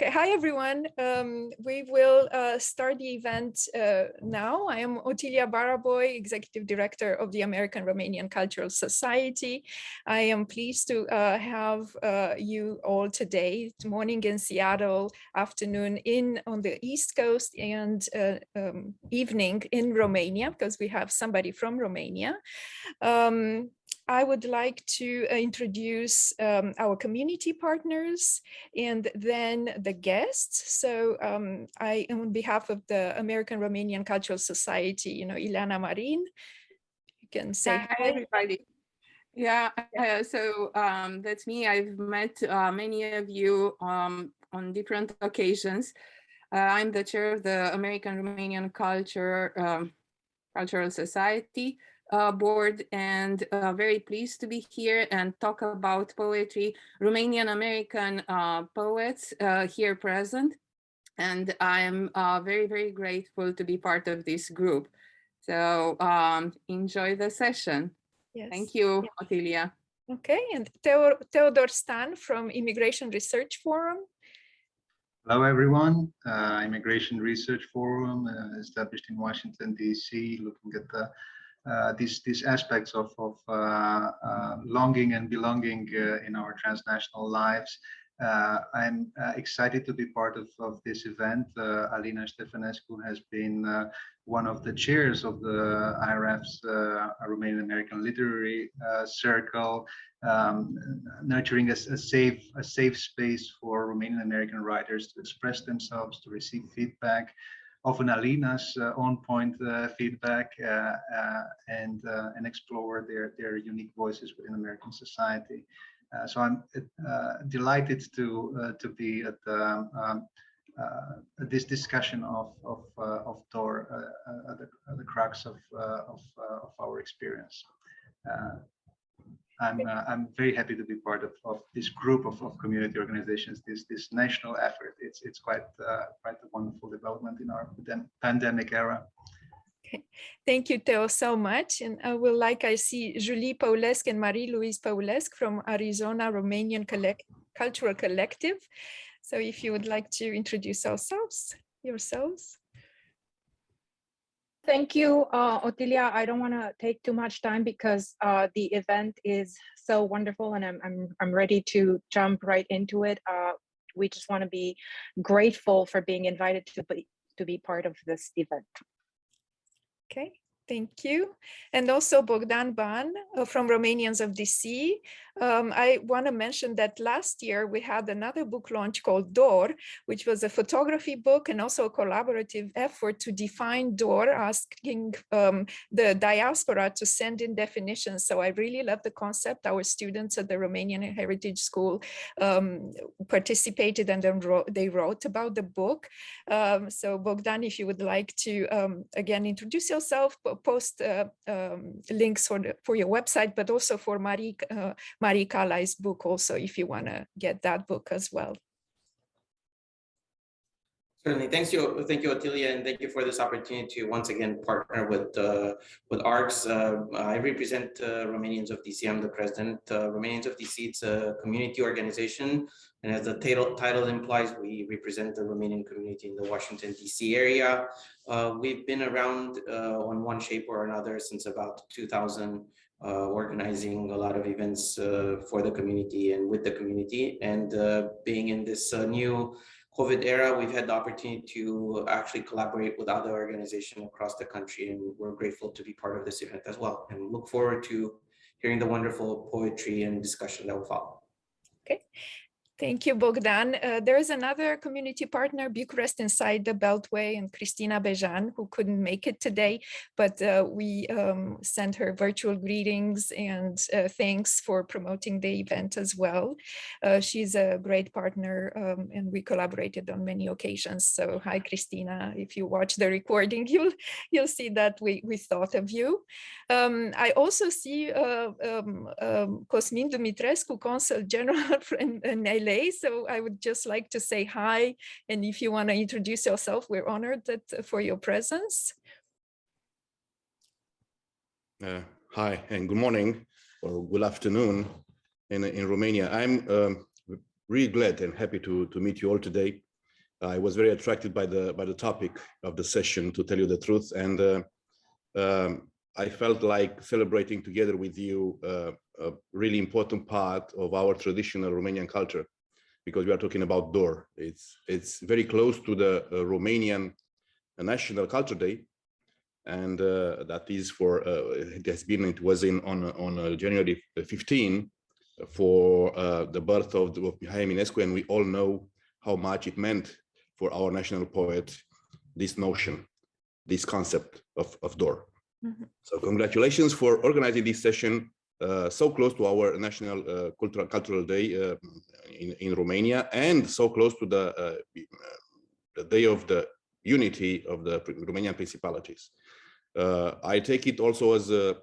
Okay, hi everyone. We will start the event now. I am Otilia Baraboy, Executive Director of the American Romanian Cultural Society. I am pleased to have you all today, morning in Seattle, afternoon on the East Coast, and evening in Romania, because we have somebody from Romania. I would like to introduce our community partners and then the guests. So I, on behalf of the American Romanian Cultural Society, Ileana Marin, you can say hi. Hi, everybody. Yeah, so that's me. I've met many of you on different occasions. I'm the chair of the American Romanian Cultural Society board, and very pleased to be here and talk about poetry, Romanian American poets here present. And I'm very, very grateful to be part of this group. So enjoy the session. Yes. Thank you, Otilia. Okay, and Theodor Stan from Immigration Research Forum. Hello, everyone. Immigration Research Forum, established in Washington, D.C., looking at these aspects of longing and belonging in our transnational lives. I'm excited to be part of this event. Alina Ștefănescu has been one of the chairs of the IRF's Romanian American Literary Circle, nurturing a safe space for Romanian American writers to express themselves, to receive feedback, often Alina's on-point feedback, and explore their unique voices within American society. So I'm delighted to be at this discussion of DOR at the crux of our experience. I'm very happy to be part of this group of community organizations, this national effort. It's quite a wonderful development in our pandemic era. Okay. Thank you, Theo, so much. And I see Julie Paulescu and Marie-Louise Paulescu from Arizona Romanian Cultural Collective. So if you would like to introduce yourselves. Thank you, Otilia. I don't want to take too much time because the event is so wonderful, and I'm ready to jump right into it. We just want to be grateful for being invited to be part of this event. Okay, thank you. And also Bogdan Ban from Romanians of DC. I want to mention that last year we had another book launch called DOR, which was a photography book and also a collaborative effort to define DOR, asking the diaspora to send in definitions. So I really love the concept. Our students at the Romanian Heritage School participated, and then they wrote about the book. So Bogdan, if you would like to again introduce yourself, post links for your website, but also for Marie Calai's book also, if you want to get that book as well. Certainly, thank you, Otilia, and thank you for this opportunity to once again partner with ARCS. I represent Romanians of DC. I'm the president. Romanians of DC, it's a community organization, and as the title implies, we represent the Romanian community in the Washington DC area. We've been around on one shape or another since about 2000. Organizing a lot of events for the community and with the community, and being in this new COVID era, we've had the opportunity to actually collaborate with other organizations across the country, and we're grateful to be part of this event as well, and look forward to hearing the wonderful poetry and discussion that will follow. Okay. Thank you, Bogdan. There is another community partner, Bucharest Inside the Beltway, and Cristina Bejan, who couldn't make it today, but we sent her virtual greetings and thanks for promoting the event as well. She's a great partner, and we collaborated on many occasions. So hi, Cristina. If you watch the recording, you'll see that we thought of you. I also see Cosmin Dumitrescu, Consul General in LA. So I would just like to say hi, and if you want to introduce yourself, we're honored for your presence. Hi, and good morning or good afternoon in Romania. I'm really glad and happy to meet you all today. I was very attracted by the topic of the session, to tell you the truth, and I felt like celebrating together with you a really important part of our traditional Romanian culture, because we are talking about DOR. It's very close to the Romanian National Culture Day, and that is for it was on January 15 for the birth of Mihai Eminescu, and we all know how much it meant for our national poet, this notion, this concept of DOR. Mm-hmm. So congratulations for organizing this session so close to our national cultural day in Romania, and so close to the day of the unity of the Romanian principalities. I take it also as an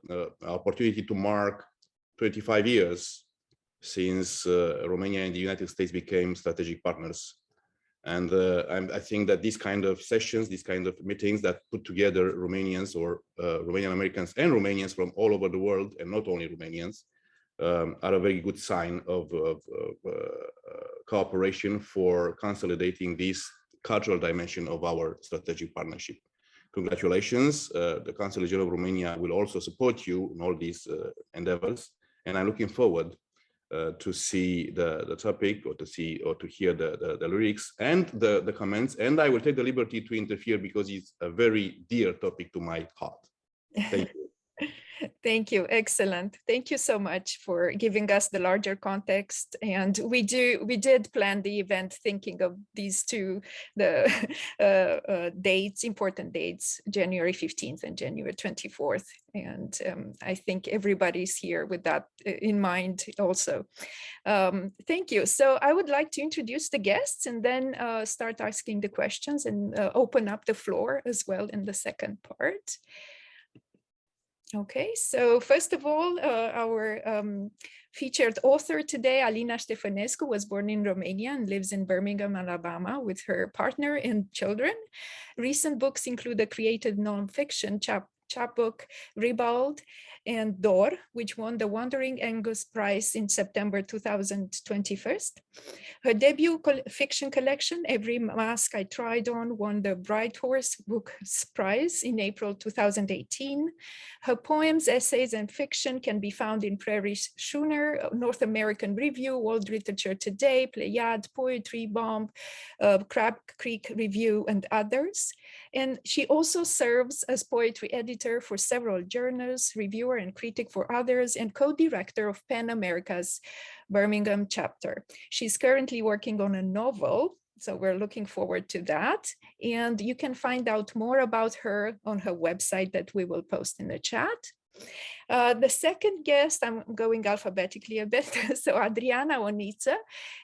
opportunity to mark 25 years since Romania and the United States became strategic partners. And I think that these kind of sessions, these kind of meetings that put together Romanians or Romanian Americans and Romanians from all over the world, and not only Romanians, are a very good sign of cooperation for consolidating this cultural dimension of our strategic partnership. Congratulations. The Council General of Romania will also support you in all these endeavors, and I'm looking forward to see the topic, or to hear the lyrics and the comments, and I will take the liberty to interfere because it's a very dear topic to my heart. Thank you. Thank you. Excellent. Thank you so much for giving us the larger context. And we did plan the event thinking of these two dates, important dates, January 15th and January 24th. And I think everybody's here with that in mind also. Thank you. So I would like to introduce the guests and then start asking the questions and open up the floor as well in the second part. Okay, so first of all, our featured author today, Alina Ștefănescu, was born in Romania and lives in Birmingham, Alabama with her partner and children. Recent books include the creative nonfiction chapbook Ribald and Dor, which won the Wandering Angus Prize in September 2021. Her debut fiction collection, Every Mask I Tried On, won the Bright Horse Books Prize in April 2018. Her poems, essays, and fiction can be found in Prairie Schooner, North American Review, World Literature Today, Pleiad, Poetry Bomb, Crab Creek Review, and others. And she also serves as poetry editor for several journals, reviewer and critic for others, and co-director of PEN America's Birmingham chapter. She's currently working on a novel, so we're looking forward to that. And you can find out more about her on her website that we will post in the chat. The second guest, I'm going alphabetically a bit, so Adriana Oniță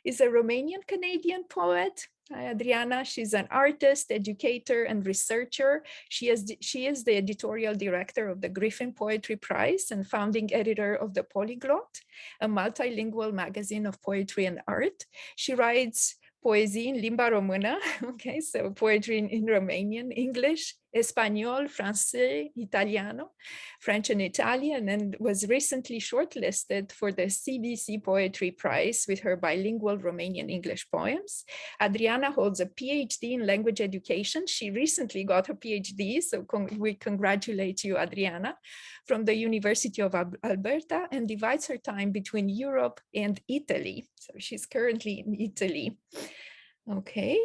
is a Romanian-Canadian poet. Hi, Adriana. She's an artist, educator, and researcher. She is the editorial director of the Griffin Poetry Prize and founding editor of The Polyglot, a multilingual magazine of poetry and art. She writes poezii în limba română, okay, so poetry in Romanian, English, Espanol, Francais, Italiano, French and Italian, and was recently shortlisted for the CBC Poetry Prize with her bilingual Romanian English poems. Adriana holds a PhD in language education. She recently got her PhD, so we congratulate you, Adriana, from the University of Alberta, and divides her time between Europe and Italy. So she's currently in Italy. Okay.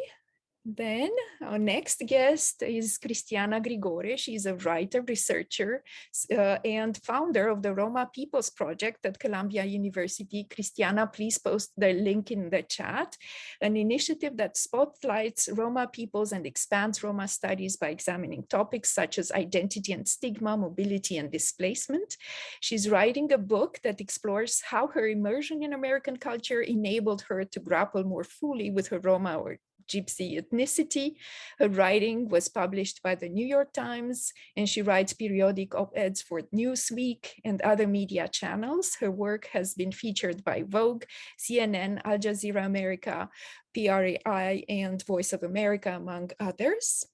Then our next guest is Cristiana Grigore. She's a writer, researcher, and founder of the Roma Peoples Project at Columbia University. Cristiana, please post the link in the chat, an initiative that spotlights Roma peoples and expands Roma studies by examining topics such as identity and stigma, mobility and displacement. She's writing a book that explores how her immersion in American culture enabled her to grapple more fully with her Roma or Gypsy ethnicity. Her writing was published by the New York Times, and she writes periodic op-eds for Newsweek and other media channels. Her work has been featured by Vogue, CNN, Al Jazeera America, PRI, and Voice of America, among others.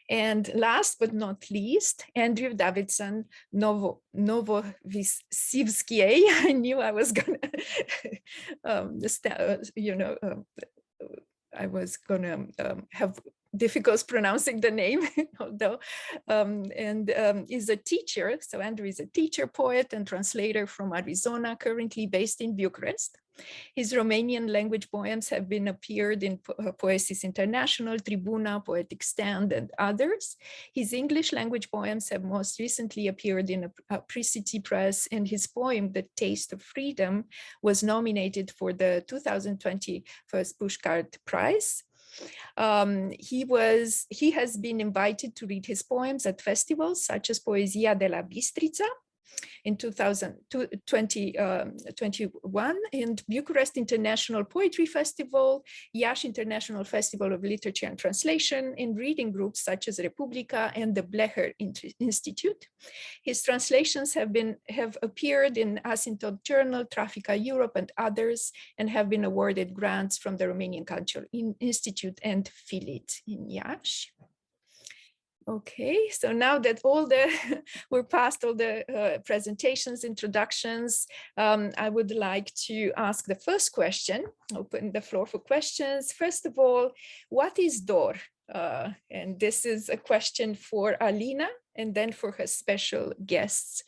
And last but not least, Andrew Davidson Novosivsky. I knew I was gonna, I was gonna have difficulty pronouncing the name, although, is a teacher. So Andrew is a teacher, poet, and translator from Arizona, currently based in Bucharest. His Romanian language poems have been appeared in Poesis International, Tribuna, Poetic Stand, and others. His English language poems have most recently appeared in a Pre-City Press, and his poem, The Taste of Freedom, was nominated for the 2020 First Pushcart Prize. He has been invited to read his poems at festivals such as Poezia de la Bistrița in 2021, and Bucharest International Poetry Festival, Iași International Festival of Literature and Translation, in reading groups such as Republica and the Blecher Institute. His translations have appeared in Asymptote Journal, Trafica Europe, and others, and have been awarded grants from the Romanian Cultural Institute and Filit in Iași. Okay, so now that we're past all the presentations, introductions, I would like to ask the first question, open the floor for questions. First of all, what is DOR? And this is a question for Alina and then for her special guests.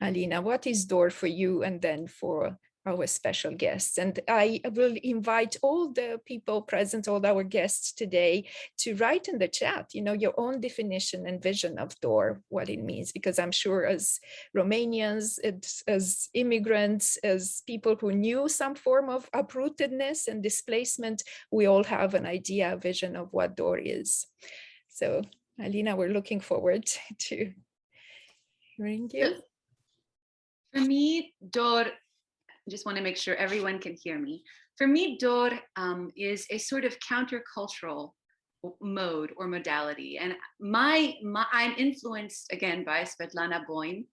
Alina, what is DOR for you and then for our special guests? And I will invite all the people present, all our guests today, to write in the chat, your own definition and vision of DOR, what it means, because I'm sure as Romanians, as immigrants, as people who knew some form of uprootedness and displacement, we all have an idea, a vision of what DOR is. So Alina, we're looking forward to hearing you. For me, DOR, I just want to make sure everyone can hear me. For me, DOR is a sort of countercultural mode or modality. And I'm influenced again by Svetlana Boym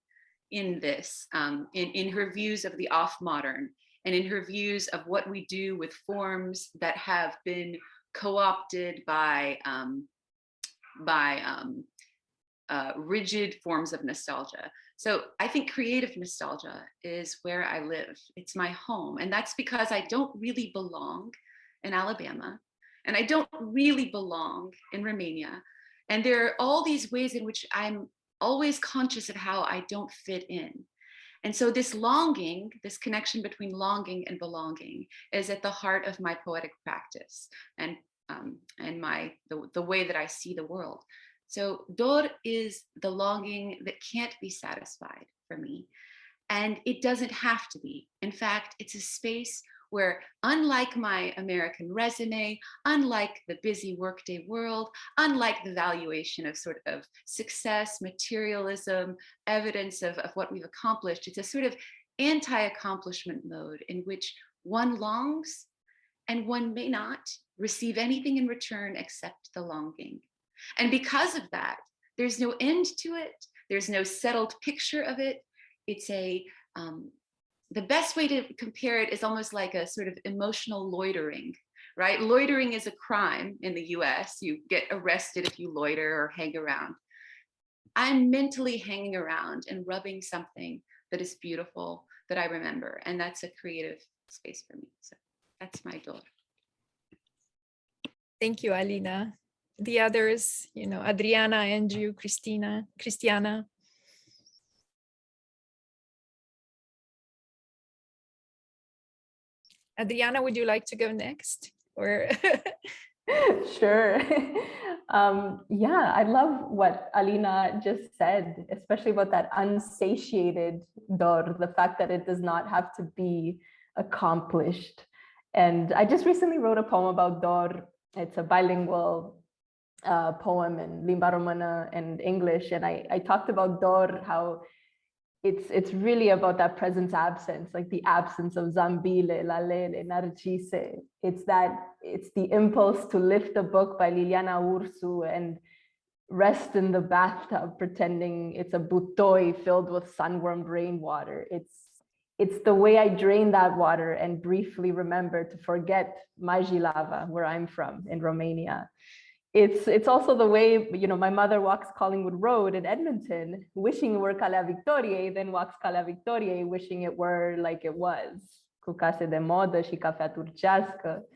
in this, in her views of the off-modern and in her views of what we do with forms that have been co-opted by rigid forms of nostalgia. So I think creative nostalgia is where I live. It's my home. And that's because I don't really belong in Alabama. And I don't really belong in Romania. And there are all these ways in which I'm always conscious of how I don't fit in. And so this longing, this connection between longing and belonging is at the heart of my poetic practice and the way that I see the world. So DOR is the longing that can't be satisfied for me. And it doesn't have to be. In fact, it's a space where, unlike my American resume, unlike the busy workday world, unlike the valuation of sort of success, materialism, evidence of what we've accomplished, it's a sort of anti-accomplishment mode in which one longs and one may not receive anything in return except the longing. And because of that, there's no end to it. There's no settled picture of it. It's the best way to compare it is almost like a sort of emotional loitering, right? Loitering is a crime in the US. You get arrested if you loiter or hang around. I'm mentally hanging around and rubbing something that is beautiful that I remember. And that's a creative space for me. So that's my DOR. Thank you, Alina. The others, Adriana, Andrew, Christiana. Adriana, would you like to go next? Or Sure. Yeah, I love what Alina just said, especially about that unsatiated DOR, the fact that it does not have to be accomplished. And I just recently wrote a poem about DOR. It's a bilingual poem in limba română and English, and I talked about DOR, how it's really about that presence absence, like the absence of zambile, lalele, narcise. It's the impulse to lift a book by Liliana Ursu and rest in the bathtub pretending it's a butoi filled with sunwarmed rainwater. It's the way I drain that water and briefly remember to forget Majilava, where I'm from in Romania. It's also the way, my mother walks Collingwood Road in Edmonton, wishing it were Calea Victoriei, then walks Calea Victoriei, wishing it were like it was, cu case de modă și cafea turcească.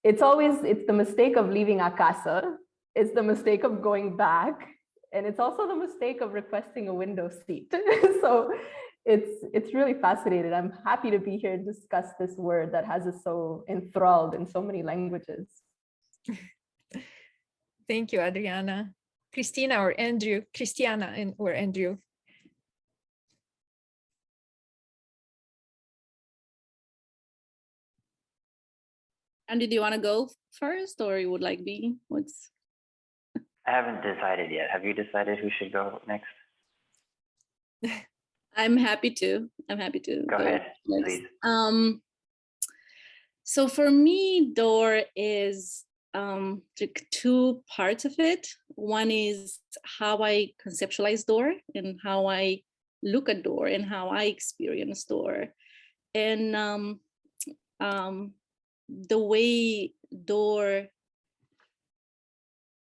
it's the mistake of leaving a casa. It's the mistake of going back. And it's also the mistake of requesting a window seat. So it's really fascinating. I'm happy to be here and discuss this word that has us so enthralled in so many languages. Thank you, Adriana. Christina or Andrew, Christiana or Andrew. Andy, do you want to go first, or you would like me? I haven't decided yet. Have you decided who should go next? I'm happy to. Go ahead, please. So for me, door is two parts of it. One is how I conceptualize door and how I look at door and how I experience door. And the way door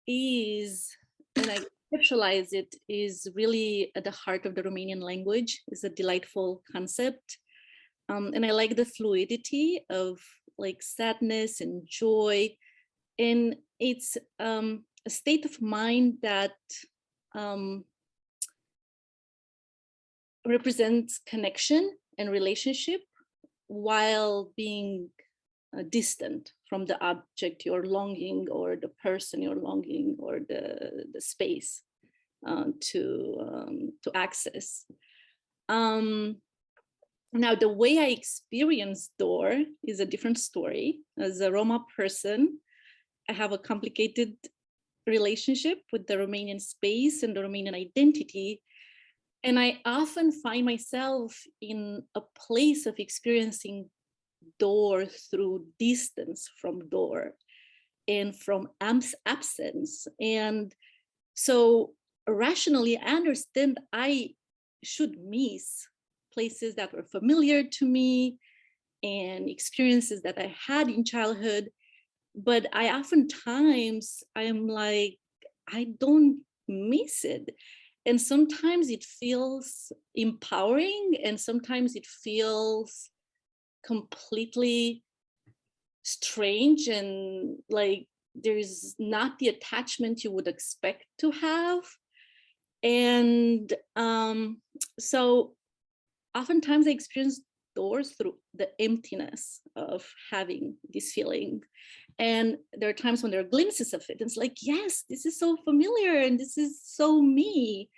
is, when I conceptualize it, is really at the heart of the Romanian language. It's a delightful concept. And I like the fluidity of like sadness and joy. And it's a state of mind that represents connection and relationship while being distant from the object you're longing, or the person you're longing, or the space to access. Now, the way I experience door is a different story. As a Roma person, I have a complicated relationship with the Romanian space and the Romanian identity. And I often find myself in a place of experiencing door through distance from door and from absence. And so rationally, I understand I should miss places that were familiar to me and experiences that I had in childhood. But I am like, I don't miss it. And sometimes it feels empowering, and sometimes it feels completely strange, and like there's not the attachment you would expect to have. And so oftentimes I experience doors through the emptiness of having this feeling. And there are times when there are glimpses of it. And it's like, yes, this is so familiar and this is so me.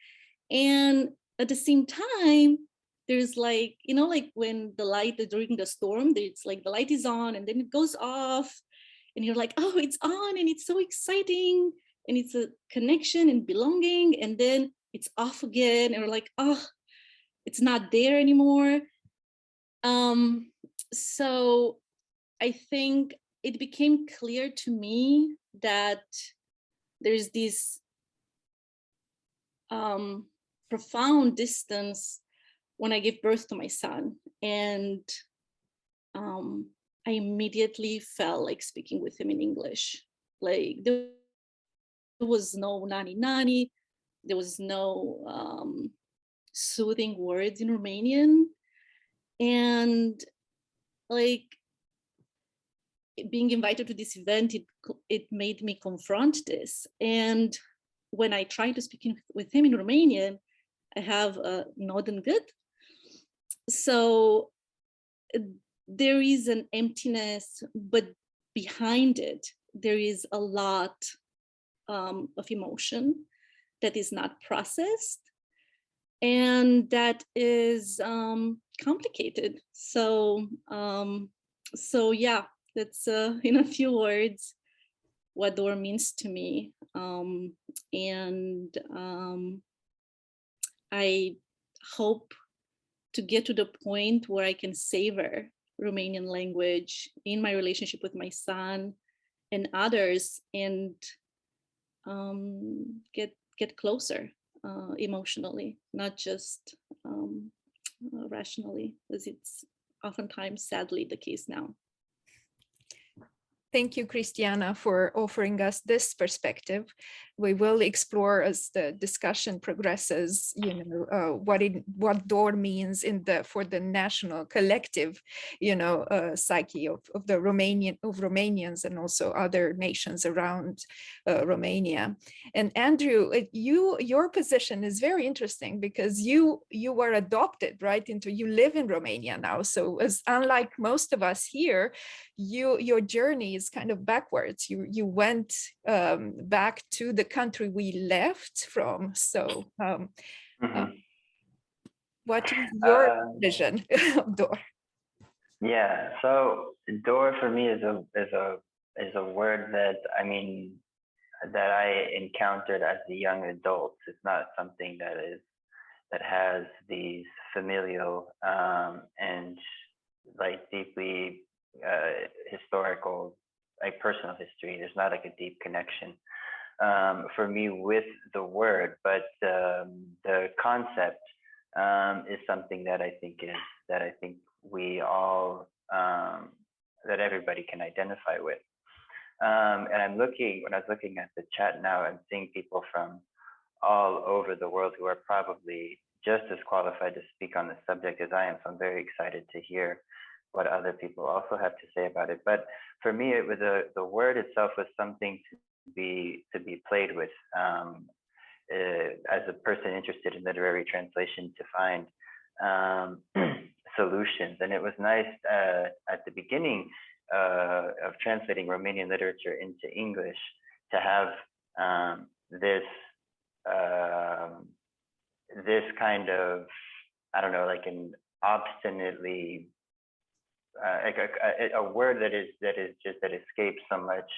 And at the same time, there's like, you know, like when the light during the storm, it's like the light is on and then it goes off and you're like, oh, it's on and it's so exciting. And it's a connection and belonging. And then it's off again. And we're like, oh, it's not there anymore. So I think it became clear to me that there's this profound distance when I gave birth to my son. And I immediately felt like speaking with him in English. Like there was no nani nani, there was no soothing words in Romanian. And like being invited to this event, it made me confront this. And when I tried to speak with him in Romanian, I have a nod and good. So there is an emptiness, but behind it, there is a lot of emotion that is not processed and that is complicated. So yeah, that's in a few words what door means to me. I hope to get to the point where I can savor Romanian language in my relationship with my son and others, and get closer emotionally, not just rationally, as it's oftentimes sadly the case now. Thank you, Christiana, for offering us this perspective. we will explore as the discussion progresses, what door means for the national collective, psyche of Romanians and also other nations around Romania. And Andrew, your position is very interesting because you were adopted you live in Romania now. So as unlike most of us here, your journey is kind of backwards. You went back to the country we left from. So what is your vision of door? Yeah, so door for me is a word that that I encountered as a young adult. It's not something that has these familial and like deeply historical, like personal history. There's not like a deep connection for me with the word, but the concept is something that I think we all that everybody can identify with. And when I was looking at the chat now, I'm seeing people from all over the world who are probably just as qualified to speak on the subject as I am. So I'm very excited to hear what other people also have to say about it. But for me, it was the word itself was something to be played with as a person interested in literary translation, to find solutions. And it was nice at the beginning of translating Romanian literature into English to have this kind of, I don't know, like an obstinately like a word that escapes so much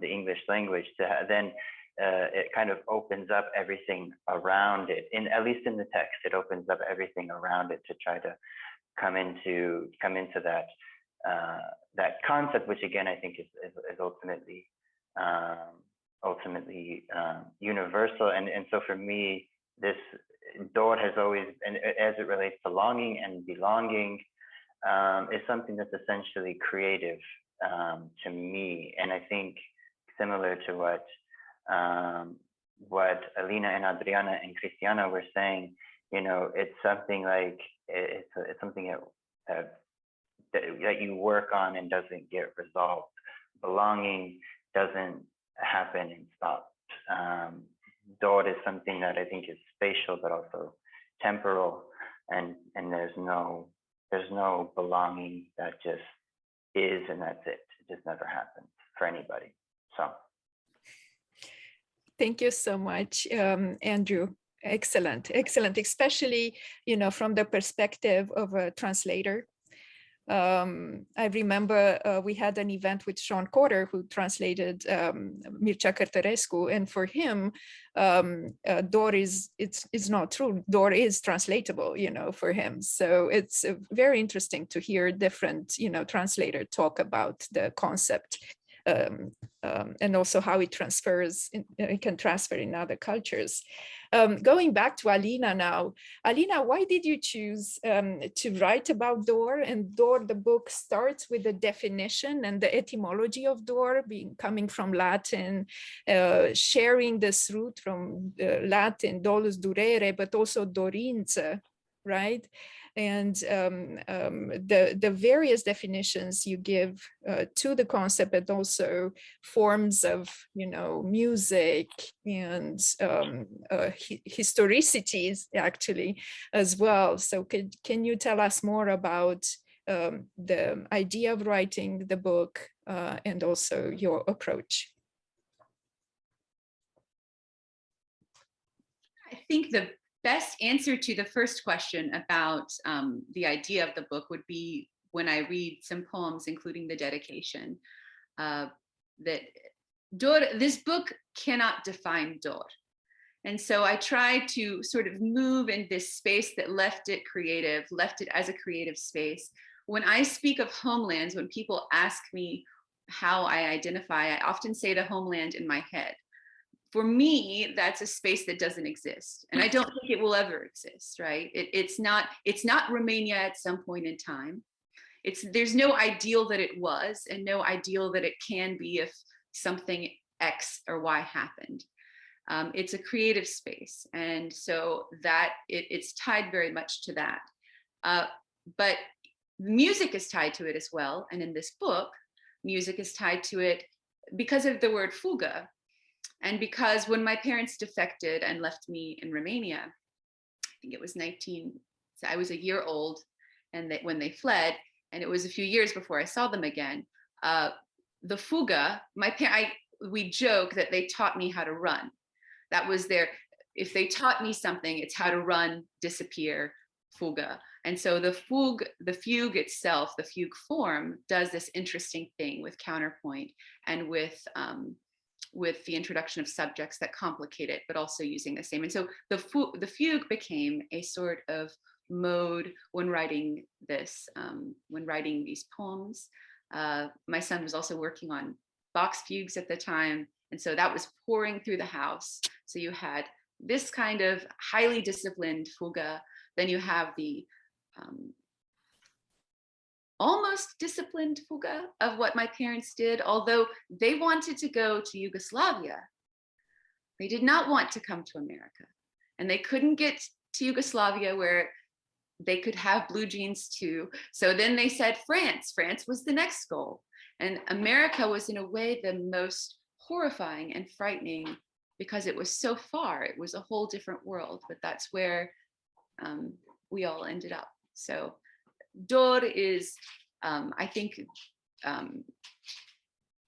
the English language, then it kind of opens up everything around it. At least in the text, it opens up everything around it to try to come into that concept, which again I think is ultimately universal. And so for me, this door has always, and as it relates to longing and belonging, is something that's essentially creative to me. And I think similar to what Alina and Adriana and Cristiana were saying, it's something like it's something that you work on and doesn't get resolved. Belonging doesn't happen and stop. Dor is something that I think is spatial but also temporal, and there's no belonging that just is and that's it. It just never happens for anybody. So thank you so much, Andrew. Excellent, especially from the perspective of a translator. I remember we had an event with Sean Cotter, who translated Mircea Cărtărescu, and for him, Dor it's not true. Dor is translatable, for him. So it's very interesting to hear different, translator talk about the concept. And also how it transfers, it can transfer in other cultures. Going back to Alina now. Alina, why did you choose to write about Dor? And Dor, the book starts with the definition and the etymology of Dor, coming from Latin, sharing this root from Latin, dolus, durere, but also dorință, right? And the various definitions you give to the concept, but also forms of, music and historicities actually as well. So can you tell us more about the idea of writing the book and also your approach? I think the best answer to the first question about the idea of the book would be when I read some poems, including the dedication, that Dor, this book cannot define Dor. And so I tried to sort of move in this space that left it as a creative space. When I speak of homelands, when people ask me how I identify, I often say the homeland in my head. For me, that's a space that doesn't exist. And I don't think it will ever exist, right? It's not Romania at some point in time. There's no ideal that it was and no ideal that it can be if something X or Y happened. It's a creative space. And so that it's tied very much to that. But music is tied to it as well. And in this book, music is tied to it because of the word fuga. And because when my parents defected and left me in Romania, I think it was I was a year old, and when they fled, and it was a few years before I saw them again, the fuga, we joke that they taught me how to run. That was if they taught me something, it's how to run, disappear, fuga. And so the fugue itself, the fugue form, does this interesting thing with counterpoint and with the introduction of subjects that complicate it, but also using the same. And so the fugue became a sort of mode when writing these poems. My son was also working on box fugues at the time. And so that was pouring through the house. So you had this kind of highly disciplined fuga. Then you have the almost disciplined fuga of what my parents did, although they wanted to go to Yugoslavia. They did not want to come to America. And they couldn't get to Yugoslavia where they could have blue jeans too. So then they said France. France was the next goal. And America was in a way the most horrifying and frightening because it was so far. It was a whole different world, but that's where we all ended up. So dor is, I think,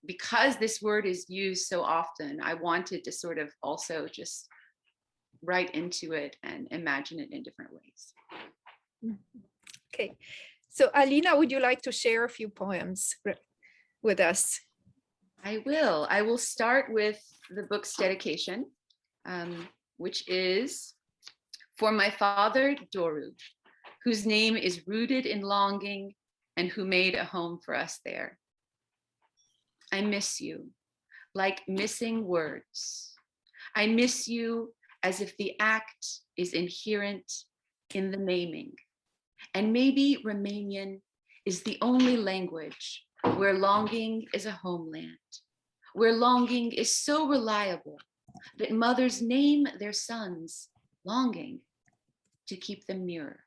because this word is used so often, I wanted to sort of also just write into it and imagine it in different ways. Okay, so Alina, would you like to share a few poems with us? I will start with the book's dedication, which is for my father, Doru, whose name is rooted in longing and who made a home for us there. I miss you, like missing words. I miss you as if the act is inherent in the naming. And maybe Romanian is the only language where longing is a homeland, where longing is so reliable that mothers name their sons longing to keep them nearer.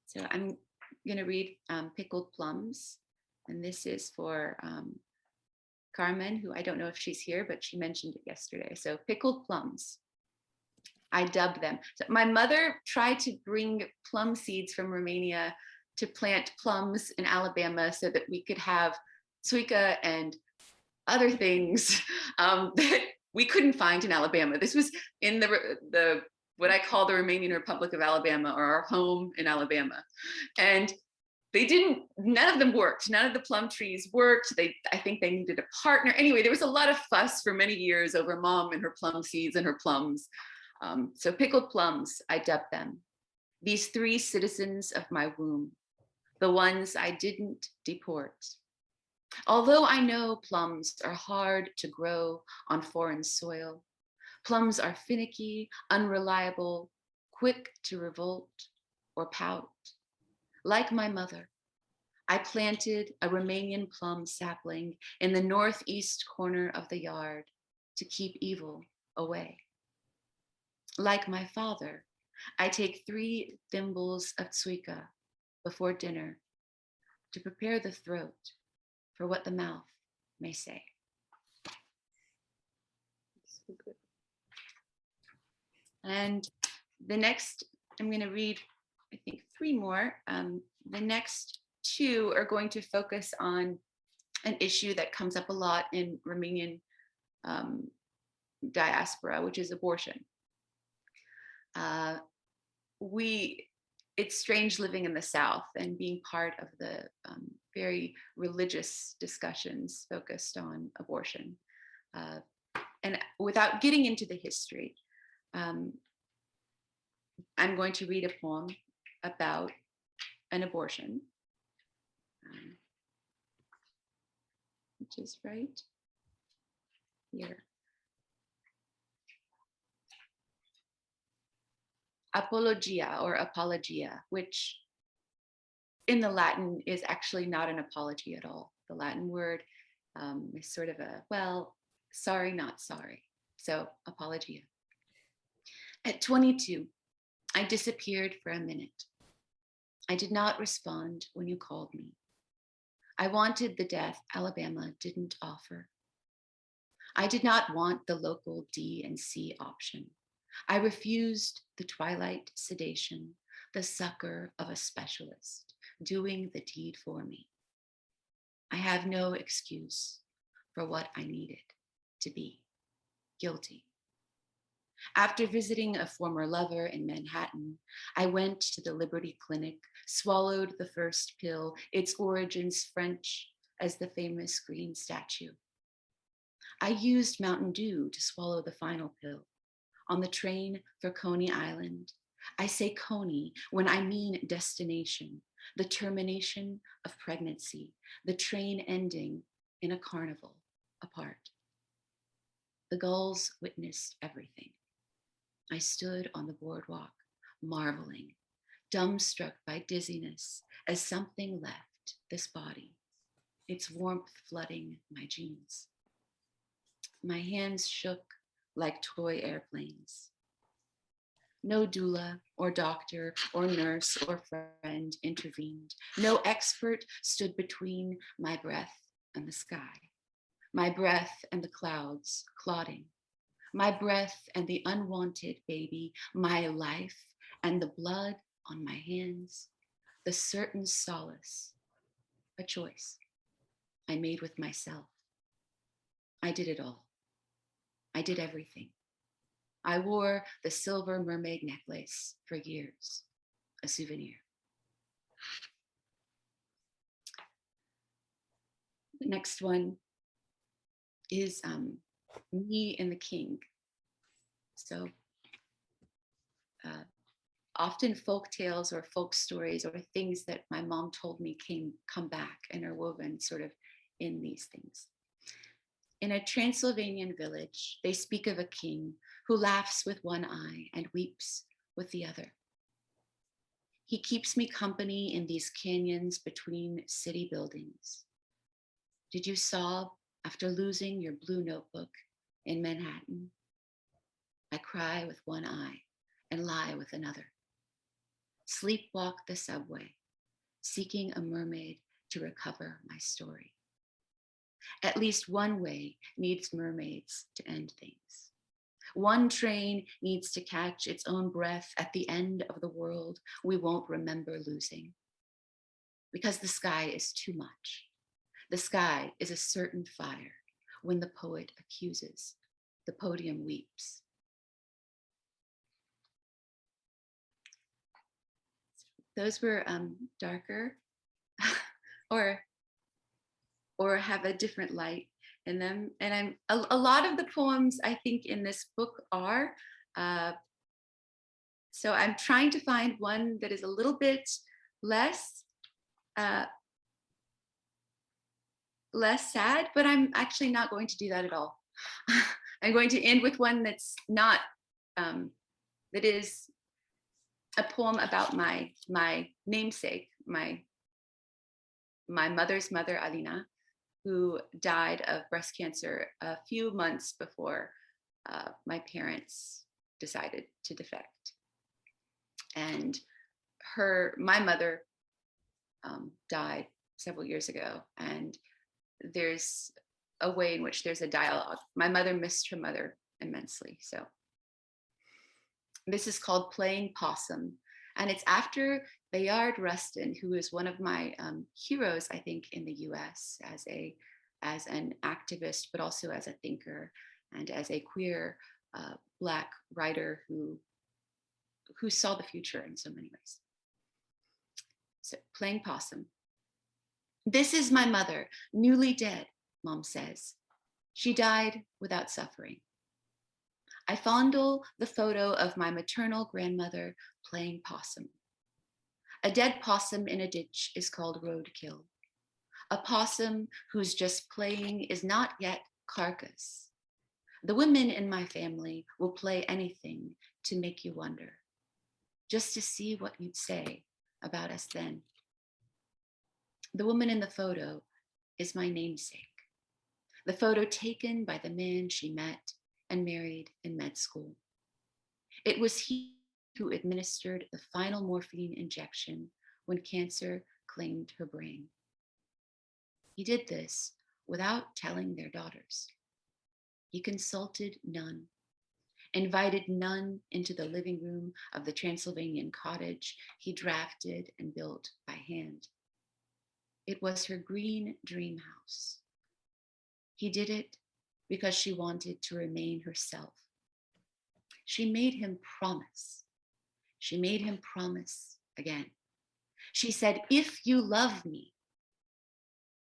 So I'm going to read Pickled Plums, and this is for Carmen, who I don't know if she's here, but she mentioned it yesterday. So Pickled Plums. I dubbed them. So my mother tried to bring plum seeds from Romania to plant plums in Alabama so that we could have suica and other things that we couldn't find in Alabama. This was in the what I call the Romanian Republic of Alabama, or our home in Alabama. And none of them worked. None of the plum trees worked. I think they needed a partner. Anyway, there was a lot of fuss for many years over mom and her plum seeds and her plums. So Pickled Plums, I dubbed them. These 3 citizens of my womb, the ones I didn't deport. Although I know plums are hard to grow on foreign soil, plums are finicky, unreliable, quick to revolt or pout. Like my mother, I planted a Romanian plum sapling in the northeast corner of the yard to keep evil away. Like my father, I take 3 thimbles of suica before dinner to prepare the throat for what the mouth may say. So good. And the next, I'm going to read, I think, 3 more. The next 2 are going to focus on an issue that comes up a lot in Romanian diaspora, which is abortion. It's strange living in the South and being part of the very religious discussions focused on abortion. And without getting into the history, I'm going to read a poem about an abortion, which is right here. Apologia, or apologia, which in the Latin is actually not an apology at all. The Latin word is sort of a, well, sorry, not sorry. So apologia. At 22, I disappeared for a minute. I did not respond when you called me. I wanted the death Alabama didn't offer. I did not want the local D and C option. I refused the twilight sedation, the succor of a specialist, doing the deed for me. I have no excuse for what I needed to be, guilty. After visiting a former lover in Manhattan, I went to the Liberty Clinic, swallowed the first pill, its origins French as the famous green statue. I used Mountain Dew to swallow the final pill. On the train for Coney Island, I say Coney when I mean destination, the termination of pregnancy, the train ending in a carnival apart. The gulls witnessed everything. I stood on the boardwalk, marveling, dumbstruck by dizziness as something left this body, its warmth flooding my jeans. My hands shook like toy airplanes. No doula or doctor or nurse or friend intervened. No expert stood between my breath and the sky, my breath and the clouds clotting, my breath and the unwanted baby, my life and the blood on my hands, the certain solace, a choice I made with myself. I did it all. I did everything. I wore the silver mermaid necklace for years, a souvenir. The next one is Me and the King. So often folk tales or folk stories or things that my mom told me come back and are woven sort of in these things. In a Transylvanian village, they speak of a king who laughs with one eye and weeps with the other. He keeps me company in these canyons between city buildings. Did you sob after losing your blue notebook in Manhattan? I cry with one eye and lie with another. Sleepwalk the subway, seeking a mermaid to recover my story. At least one way needs mermaids to end things. One train needs to catch its own breath at the end of the world we won't remember losing. Because the sky is too much. The sky is a certain fire. When the poet accuses, the podium weeps. Those were darker or have a different light in them. And a lot of the poems I think in this book are, so I'm trying to find one that is a little bit less sad, but I'm actually not going to do that at all. I'm going to end with one that's not, that is a poem about my namesake, my mother's mother, Alina, who died of breast cancer a few months before my parents decided to defect. And my mother died several years ago, and there's a way in which there's a dialogue. My mother missed her mother immensely. So this is called Playing Possum, and it's after Bayard Rustin, who is one of my heroes, I think, in the US as an activist, but also as a thinker and as a queer Black writer who saw the future in so many ways. So, Playing Possum. This is my mother, newly dead, Mom says. She died without suffering. I fondle the photo of my maternal grandmother playing possum. A dead possum in a ditch is called roadkill. A possum who's just playing is not yet carcass. The women in my family will play anything to make you wonder, just to see what you'd say about us then. The woman in the photo is my namesake. The photo taken by the man she met and married in med school. It was he who administered the final morphine injection when cancer claimed her brain. He did this without telling their daughters. He consulted none, invited none into the living room of the Transylvanian cottage he drafted and built by hand. It was her green dream house. He did it because she wanted to remain herself. She made him promise. She made him promise again. She said, "If you love me."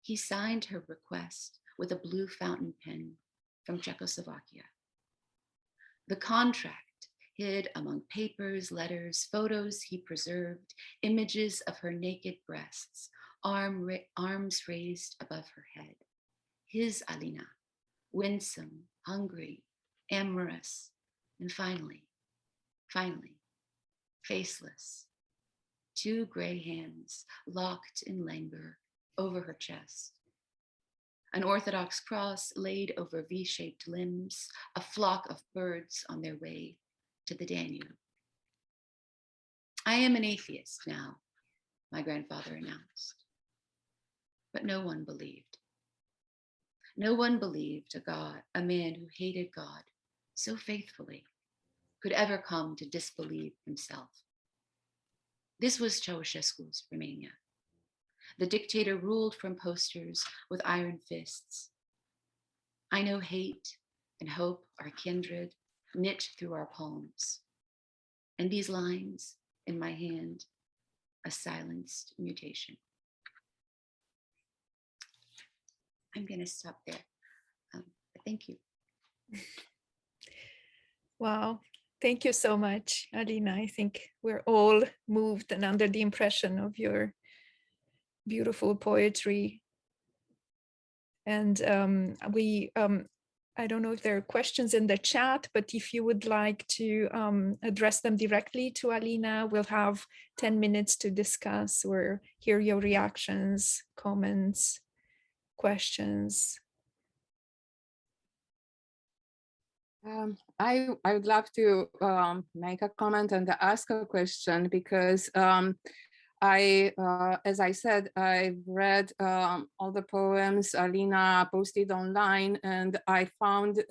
He signed her request with a blue fountain pen from Czechoslovakia. The contract hid among papers, letters, photos he preserved, images of her naked breasts, arms raised above her head. His Alina, winsome, hungry, amorous, and finally, faceless, two gray hands locked in languor over her chest. An Orthodox cross laid over V-shaped limbs, a flock of birds on their way to the Danube. "I am an atheist now," my grandfather announced. But no one believed. No one believed a man who hated God so faithfully, could ever come to disbelieve himself. This was Ceausescu's Romania. The dictator ruled from posters with iron fists. I know hate and hope are kindred, knit through our palms. And these lines in my hand, a silenced mutation. I'm going to stop there. Thank you. Wow. Thank you so much, Alina. I think we're all moved and under the impression of your beautiful poetry. And I don't know if there are questions in the chat, but if you would like to address them directly to Alina, we'll have 10 minutes to discuss or hear your reactions, comments, questions. I would love to make a comment and ask a question because as I said, I've read all the poems Alina posted online, and I found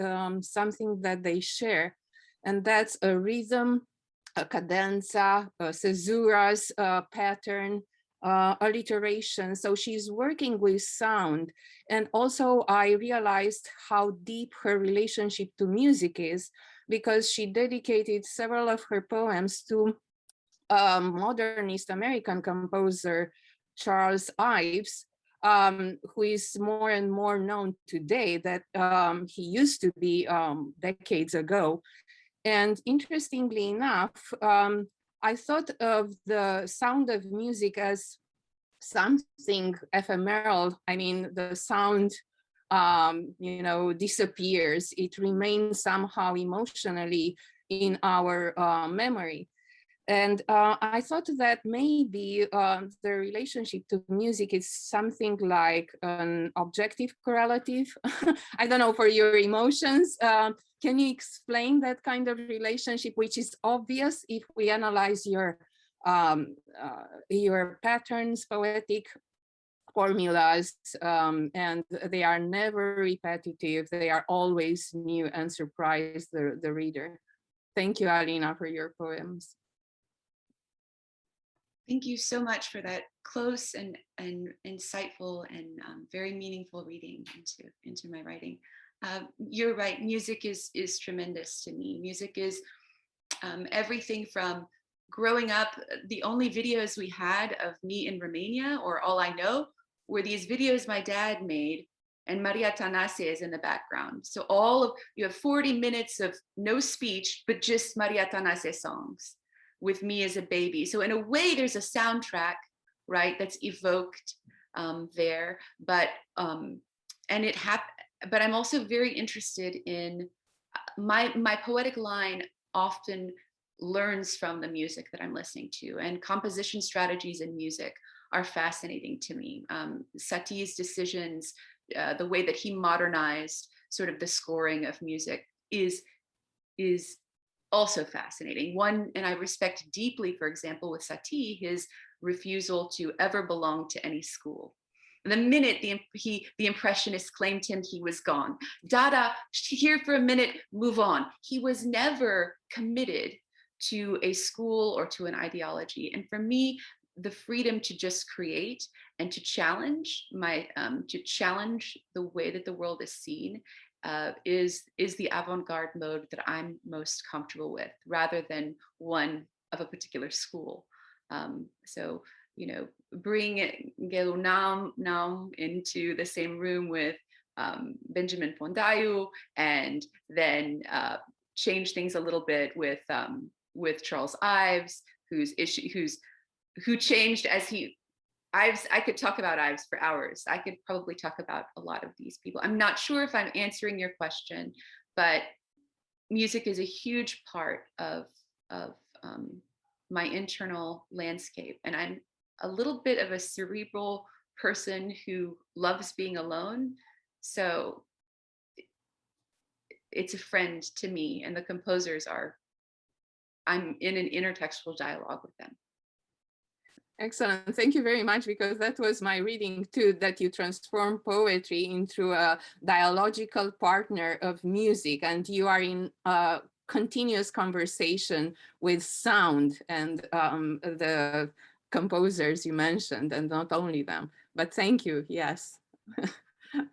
something that they share, and that's a rhythm, a cadenza, a caesuras, a pattern, alliteration. So she's working with sound. And also I realized how deep her relationship to music is, because she dedicated several of her poems to modernist American composer Charles Ives, who is more and more known today that he used to be decades ago. And interestingly enough, I thought of the sound of music as something ephemeral. I mean, the sound, disappears. It remains somehow emotionally in our memory. And I thought that maybe the relationship to music is something like an objective correlative. I don't know, for your emotions. Can you explain that kind of relationship, which is obvious if we analyze your patterns, poetic formulas, and they are never repetitive. They are always new and surprise the reader. Thank you, Alina, for your poems. Thank you so much for that close and insightful and very meaningful reading into my writing. You're right, music is tremendous to me. Music is everything from growing up. The only videos we had of me in Romania, or all I know, were these videos my dad made, and Maria Tănase is in the background. So you have 40 minutes of no speech, but just Maria Tănase songs with me as a baby. So in a way, there's a soundtrack, right, that's evoked there. But but I'm also very interested in my poetic line often learns from the music that I'm listening to, and composition strategies in music are fascinating to me. Satie's decisions, the way that he modernized sort of the scoring of music is also fascinating. One, and I respect deeply, for example, with Satie, his refusal to ever belong to any school. The minute the Impressionists claimed him, he was gone. Dada, here for a minute, move on. He was never committed to a school or to an ideology. And for me, the freedom to just create and to challenge the way that the world is seen is the avant-garde mode that I'm most comfortable with, rather than one of a particular school. So, you know, bring Gelu Nam into the same room with Benjamin Pondayu, and then change things a little bit with Charles Ives, who changed as he. Ives, I could talk about Ives for hours. I could probably talk about a lot of these people. I'm not sure if I'm answering your question, but music is a huge part of my internal landscape. And I'm a little bit of a cerebral person who loves being alone. So it's a friend to me, and the composers I'm in an intertextual dialogue with them. Excellent. Thank you very much, because that was my reading too, that you transform poetry into a dialogical partner of music, and you are in a continuous conversation with sound and the composers you mentioned, and not only them. But thank you. Yes,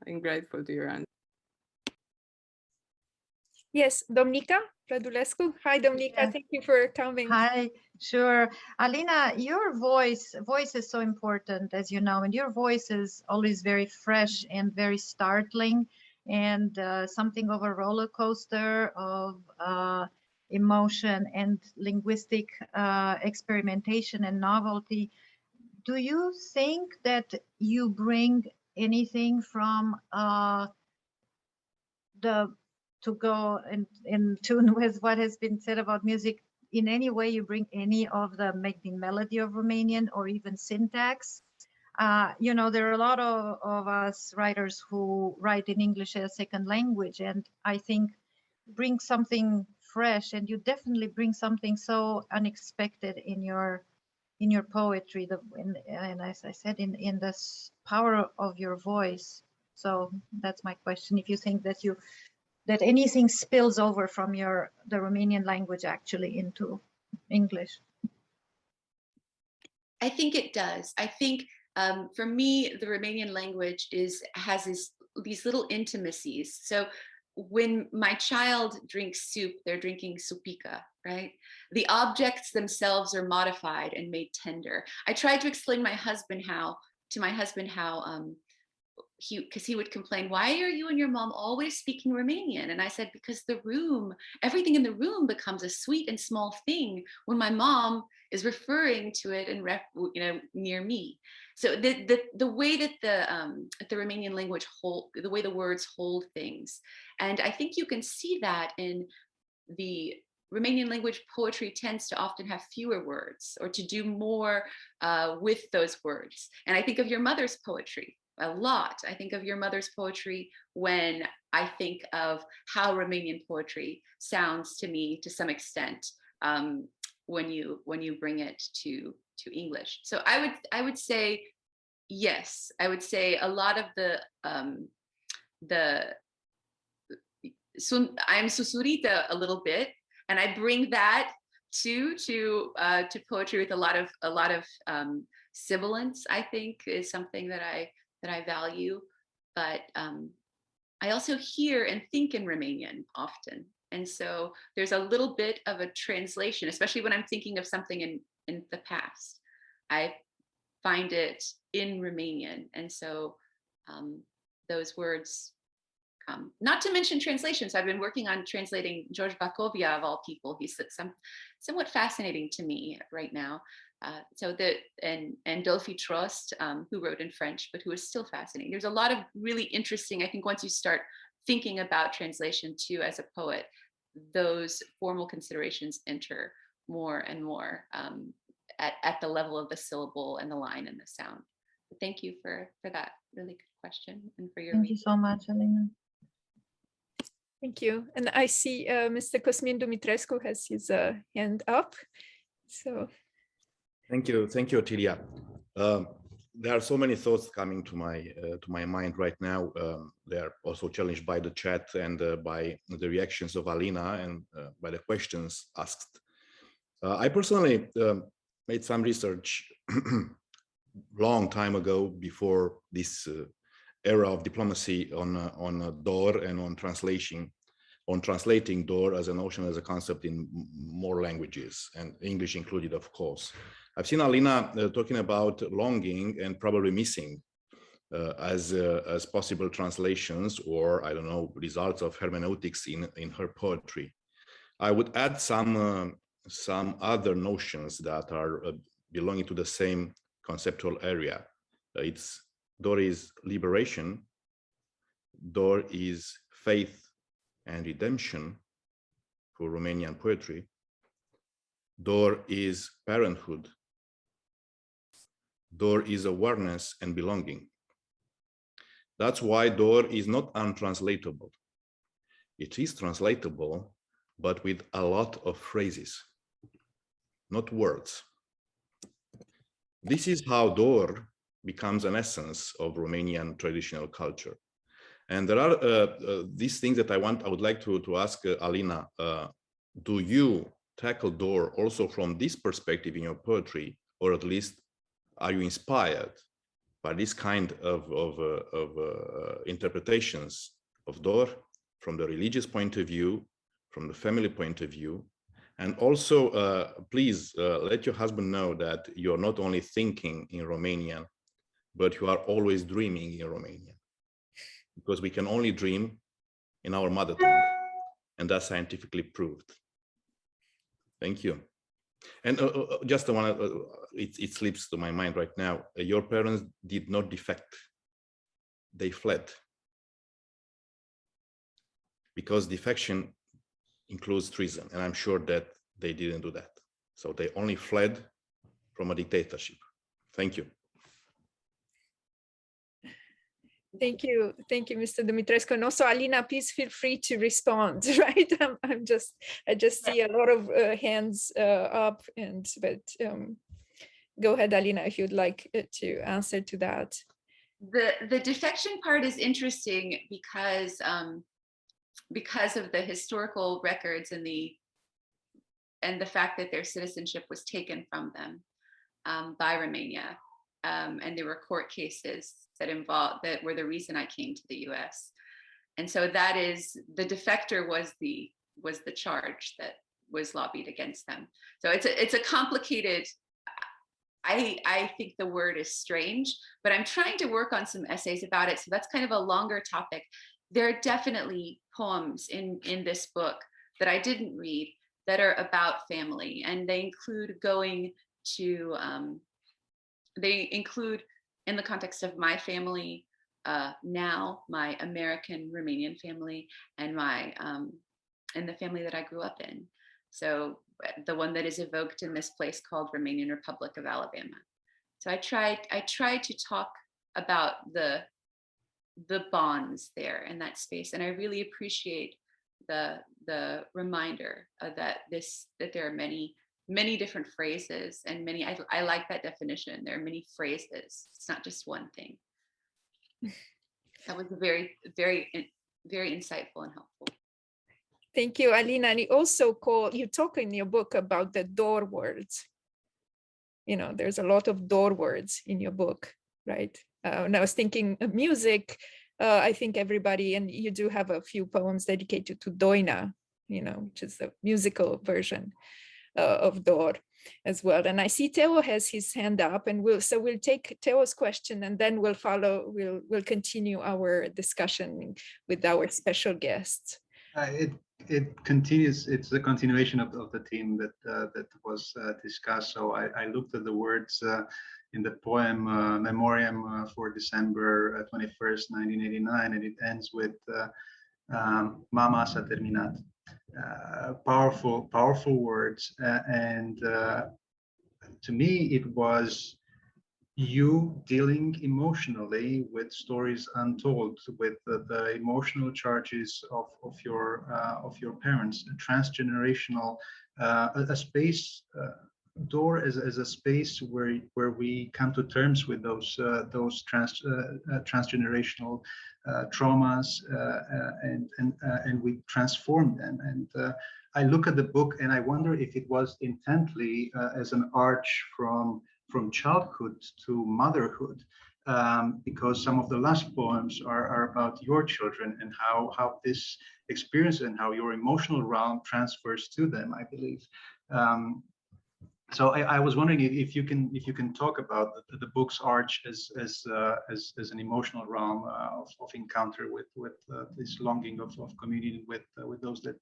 I'm grateful to your answer. Yes, Domnica Radulescu. Hi, Domnica. Yeah. Thank you for coming. Hi, sure. Alina, your voice is so important, as you know, and your voice is always very fresh and very startling, and something of a roller coaster of emotion and linguistic experimentation and novelty. Do you think that you bring anything from to go in tune with what has been said about music? In any way you bring any of the melody of Romanian, or even syntax? You know, there are a lot of us writers who write in English as a second language, and I think bring something fresh, and you definitely bring something so unexpected in your poetry, and as I said, in this power of your voice. So that's my question, if you think that anything spills over from the Romanian language actually into English. I think it does. I think for me, the Romanian language has these little intimacies. So when my child drinks soup, they're drinking supica, right? The objects themselves are modified and made tender. I tried to explain to my husband how because he would complain, why are you and your mom always speaking Romanian? And I said, because everything in the room becomes a sweet and small thing when my mom is referring to it and near me. So the way that the Romanian language the way the words hold things, and I think you can see that in the Romanian language. Poetry tends to often have fewer words, or to do more with those words. And I think of your mother's poetry a lot. I think of your mother's poetry when I think of how Romanian poetry sounds to me to some extent when you bring it to English. So I would say yes. I would say a lot of I'm susurita a little bit, and I bring that to poetry with a lot of sibilance. I think is something that I value, but I also hear and think in Romanian often. And so there's a little bit of a translation, especially when I'm thinking of something in the past. I find it in Romanian. And so those words come. Not to mention translations. I've been working on translating George Bacovia, of all people. He's somewhat fascinating to me right now. And Dolphy Trost, who wrote in French, but who is still fascinating. There's a lot of really interesting, I think once you start thinking about translation too as a poet, those formal considerations enter more and more at the level of the syllable and the line and the sound. But thank you for that really good question and for your Thank you so much, Alina. Thank you. And I see Mr. Cosmin Dumitrescu has his hand up. So thank you, Otilia. There are so many thoughts coming to my mind right now. They are also challenged by the chat and by the reactions of Alina and by the questions asked. I personally made some research long time ago, before this era of diplomacy, on DOR and on translating DOR as a notion, as a concept in more languages, and English included, of course. I've seen Alina talking about longing and probably missing as possible translations, or I don't know, results of hermeneutics in her poetry. I would add some other notions that are belonging to the same conceptual area. DOR is liberation, DOR is faith and redemption for Romanian poetry, DOR is parenthood, DOR is awareness and belonging. That's why DOR is not untranslatable. It is translatable, but with a lot of phrases, not words. This is how DOR becomes an essence of Romanian traditional culture. And there are these things that I would like to ask Alina. Do you tackle DOR also from this perspective in your poetry, or at least are you inspired by this kind of interpretations of DOR from the religious point of view, from the family point of view? And also, please let your husband know that you're not only thinking in Romanian, but you are always dreaming in Romanian, because we can only dream in our mother tongue, and that's scientifically proved. Thank you. And just one, it slips to my mind right now. Your parents did not defect; they fled, because defection includes treason, and I'm sure that they didn't do that. So they only fled from a dictatorship. Thank you. thank you, Mr. Dumitrescu. And also, Alina, please feel free to respond. Right? I just see a lot of hands up, but go ahead, Alina, if you'd like to answer to that. The defection part is interesting because of the historical records and the fact that their citizenship was taken from them by Romania, and there were court cases that were the reason I came to the U.S. And so that is, the defector was the charge that was lobbied against them. So it's a complicated. I think the word is strange, but I'm trying to work on some essays about it. So that's kind of a longer topic. There are definitely poems in this book that I didn't read that are about family, and they include going to, they include, in the context of my family, now my American Romanian family, and and the family that I grew up in. So the one that is evoked in this place called Romanian Republic of Alabama. So I tried to talk about the bonds there in that space, and I really appreciate the reminder that there are many different phrases, and I like that definition. There are many phrases. It's not just one thing. That was very, very, very insightful and helpful. Thank you, Alina. And you talk in your book about the DOR words. You know, there's a lot of DOR words in your book, right? And I was thinking of music. I think everybody, and you do have a few poems dedicated to Doina, which is the musical version of DOR as well. And I see Teo has his hand up, and we'll take Teo's question, and then we'll continue our discussion with our special guests. It continues. It's a continuation of the theme that was discussed. So I looked at the words in the poem Memoriam for December 21st, 1989, and it ends with Mama s-a terminat. Powerful words, and to me, it was you dealing emotionally with stories untold, with the emotional charges of your parents, a transgenerational, a space. Door as a space where we come to terms with those transgenerational traumas and we transform them. And I look at the book and I wonder if it was intently as an arch from childhood to motherhood, because some of the last poems are about your children and how this experience and how your emotional realm transfers to them, I believe. So I was wondering if you can talk about the book's arch as an emotional realm of encounter with this longing of communion with those that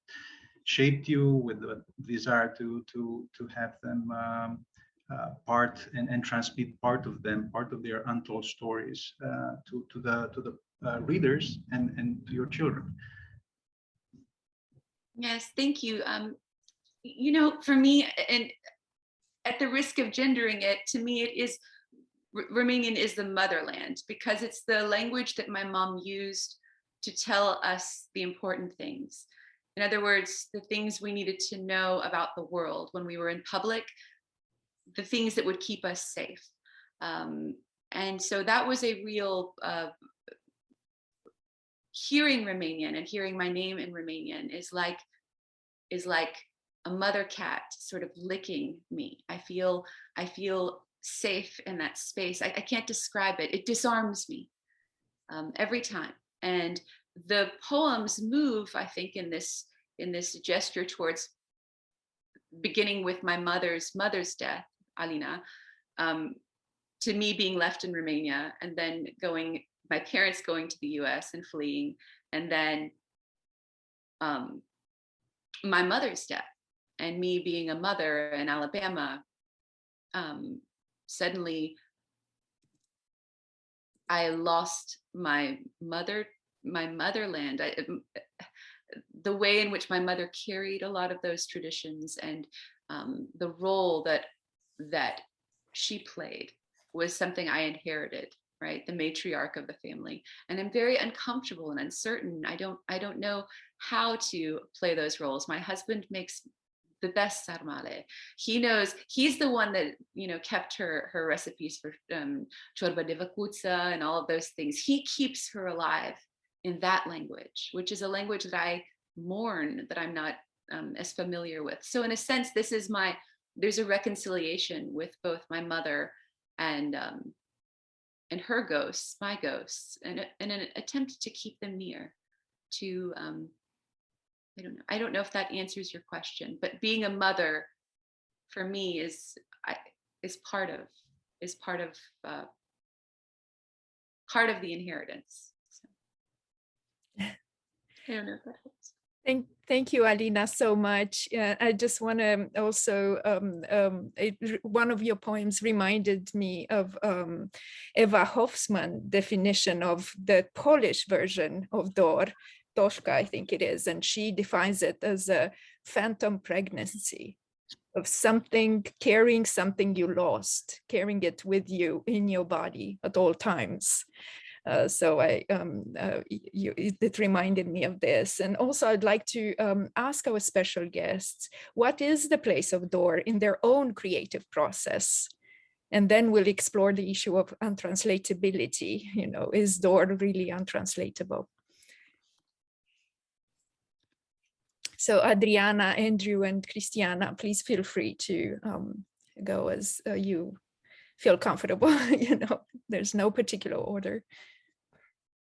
shaped you, with the desire to have them part and transmit part of them, part of their untold stories to the readers and to your children. Yes, thank you. You know, for me, and at the risk of gendering it, to me, it is Romanian is the motherland, because it's the language that my mom used to tell us the important things. In other words, the things we needed to know about the world when we were in public, the things that would keep us safe. And so that was a real, hearing Romanian and hearing my name in Romanian is like a mother cat sort of licking me. I feel safe in that space. I can't describe it. It disarms me every time. And the poems move, I think, in this gesture towards beginning with my mother's death, Alina, to me being left in Romania, and then my parents going to the US and fleeing, and then my mother's death, and me being a mother in Alabama. Suddenly I lost my motherland. The way in which my mother carried a lot of those traditions, and the role that she played was something I inherited, right? The matriarch of the family. And I'm very uncomfortable and uncertain. I don't know how to play those roles. My husband makes the best sarmale. He knows, he's the one that, you know, kept her recipes for ciorba de vacuța and all of those things. He keeps her alive in that language, which is a language that I mourn, that I'm not as familiar with. So in a sense, there's a reconciliation with both my mother and her ghosts, my ghosts, and an attempt to keep them near, to I don't know if that answers your question, but being a mother for me is part of the inheritance. So, I don't know if that helps. Thank you, Alina, so much. I just want to also, one of your poems reminded me of Eva Hoffman's definition of the Polish version of Dor, Toszka, I think it is, and she defines it as a phantom pregnancy of something, carrying something you lost, carrying it with you in your body at all times. So it reminded me of this. And also I'd like to ask our special guests, what is the place of Dor in their own creative process? And then we'll explore the issue of untranslatability. You know, is Dor really untranslatable? So Adriana, Andrew, and Christiana, please feel free to go as you feel comfortable. You know, there's no particular order.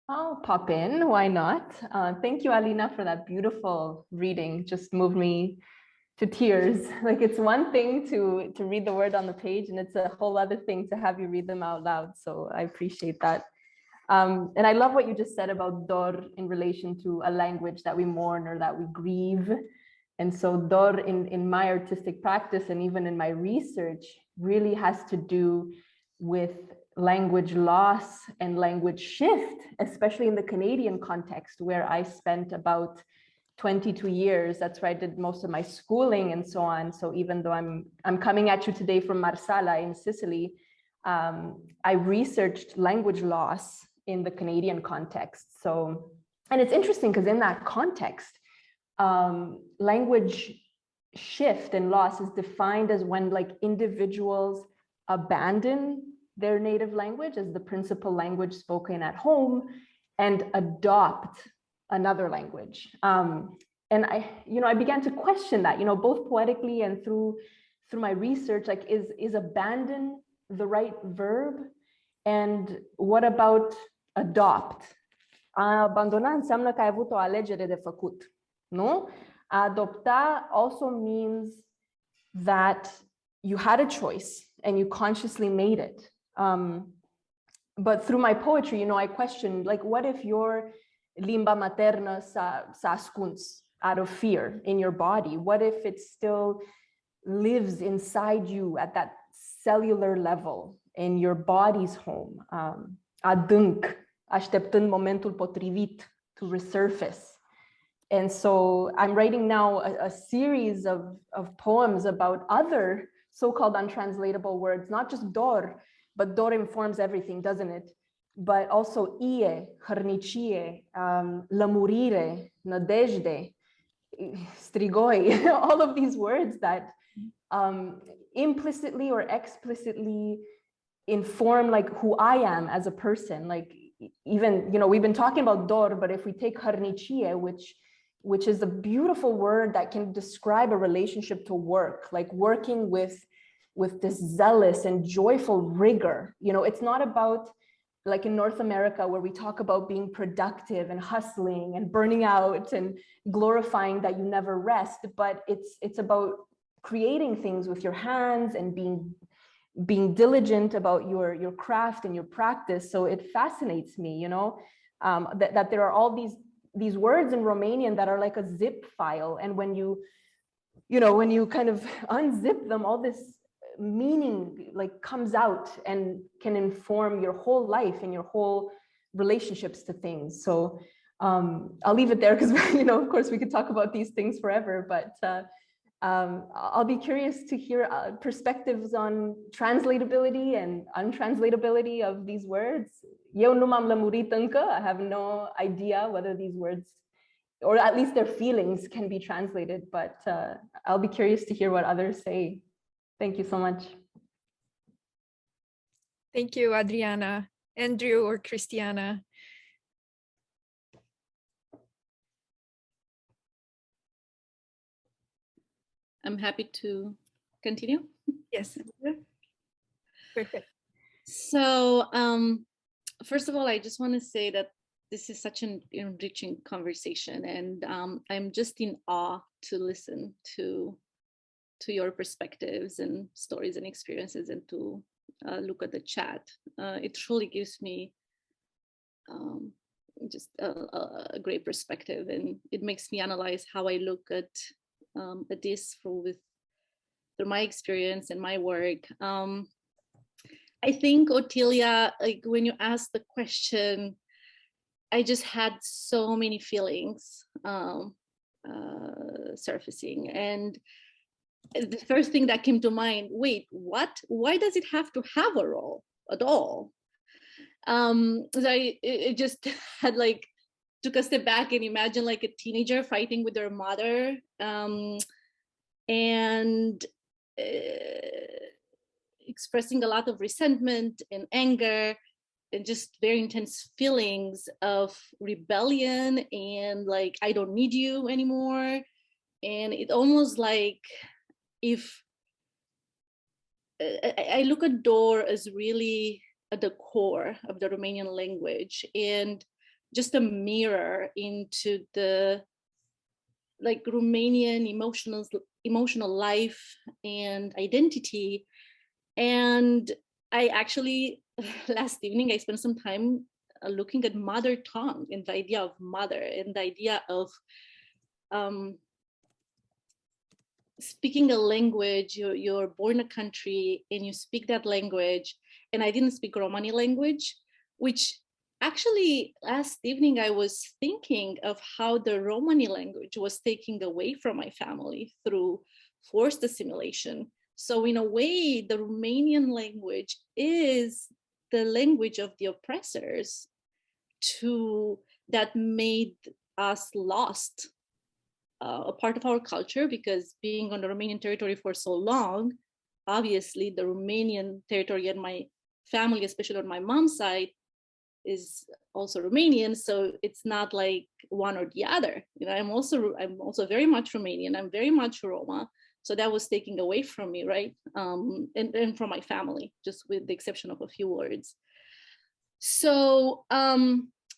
I'll pop in, why not? Thank you, Alina, for that beautiful reading. Just moved me to tears. Like, it's one thing to read the word on the page, and it's a whole other thing to have you read them out loud. So I appreciate that. And I love what you just said about Dor in relation to a language that we mourn or that we grieve. And so Dor in my artistic practice and even in my research really has to do with language loss and language shift, especially in the Canadian context, where I spent about 22 years. That's where I did most of my schooling and so on. So even though I'm coming at you today from Marsala in Sicily, I researched language loss in the Canadian context. So, and it's interesting because in that context, language shift and loss is defined as when like individuals abandon their native language as the principal language spoken at home and adopt another language. And I began to question that, both poetically and through my research, like is abandon the right verb? And what about adopt? A abandona înseamnă că ai avut o alegere de făcut, nu? A adopta also means that you had a choice and you consciously made it. But through my poetry, I questioned, like, what if your limba materna s-a ascuns out of fear in your body? What if it still lives inside you at that cellular level in your body's home, adânc, așteptând momentul potrivit to resurface? And so I'm writing now a series of poems about other so-called untranslatable words, not just dor, but dor informs everything, doesn't it? But also ie, hărnicie, lămurire, nădejde, strigoi, all of these words that implicitly or explicitly inform like who I am as a person. Like even, we've been talking about dor, but if we take hărnicie, which is a beautiful word that can describe a relationship to work, like working with this zealous and joyful rigor. It's not about like in North America where we talk about being productive and hustling and burning out and glorifying that you never rest, but it's about creating things with your hands and being diligent about your craft and your practice. So it fascinates me, that there are all these words in Romanian that are like a zip file. And when you kind of unzip them, all this meaning like comes out and can inform your whole life and your whole relationships to things. So I'll leave it there because, of course we could talk about these things forever, but I'll be curious to hear perspectives on translatability and untranslatability of these words. Eu nu m-am lămurit încă. I have no idea whether these words, or at least their feelings, can be translated, but I'll be curious to hear what others say. Thank you so much. Thank you, Adriana. Andrew or Christiana? I'm happy to continue. Yes. Perfect. So first of all, I just want to say that this is such an enriching conversation, and I'm just in awe to listen to your perspectives and stories and experiences, and to look at the chat. It truly gives me just a great perspective, and it makes me analyze how I look at this through my experience and my work. I think, Otilia, like when you asked the question, I just had so many feelings surfacing, and the first thing that came to mind, wait, what? Why does it have to have a role at all? It just had like, took a step back and imagine like a teenager fighting with their mother, and expressing a lot of resentment and anger and just very intense feelings of rebellion and like, I don't need you anymore. And it almost like, if I look at Dor as really at the core of the Romanian language and just a mirror into the like Romanian emotional life and identity. And I actually, last evening, I spent some time looking at mother tongue and the idea of mother and the idea of speaking a language. You're born in a country and you speak that language. And I didn't speak Romani language, which actually, last evening, I was thinking of how the Romani language was taken away from my family through forced assimilation. So in a way, the Romanian language is the language of the oppressors that made us lost a part of our culture, because being on the Romanian territory for so long, obviously the Romanian territory and my family, especially on my mom's side, is also Romanian. So it's not like one or the other. You know, I'm also very much Romanian. I'm very much Roma. So that was taken away from me, right? And from my family, just with the exception of a few words. So,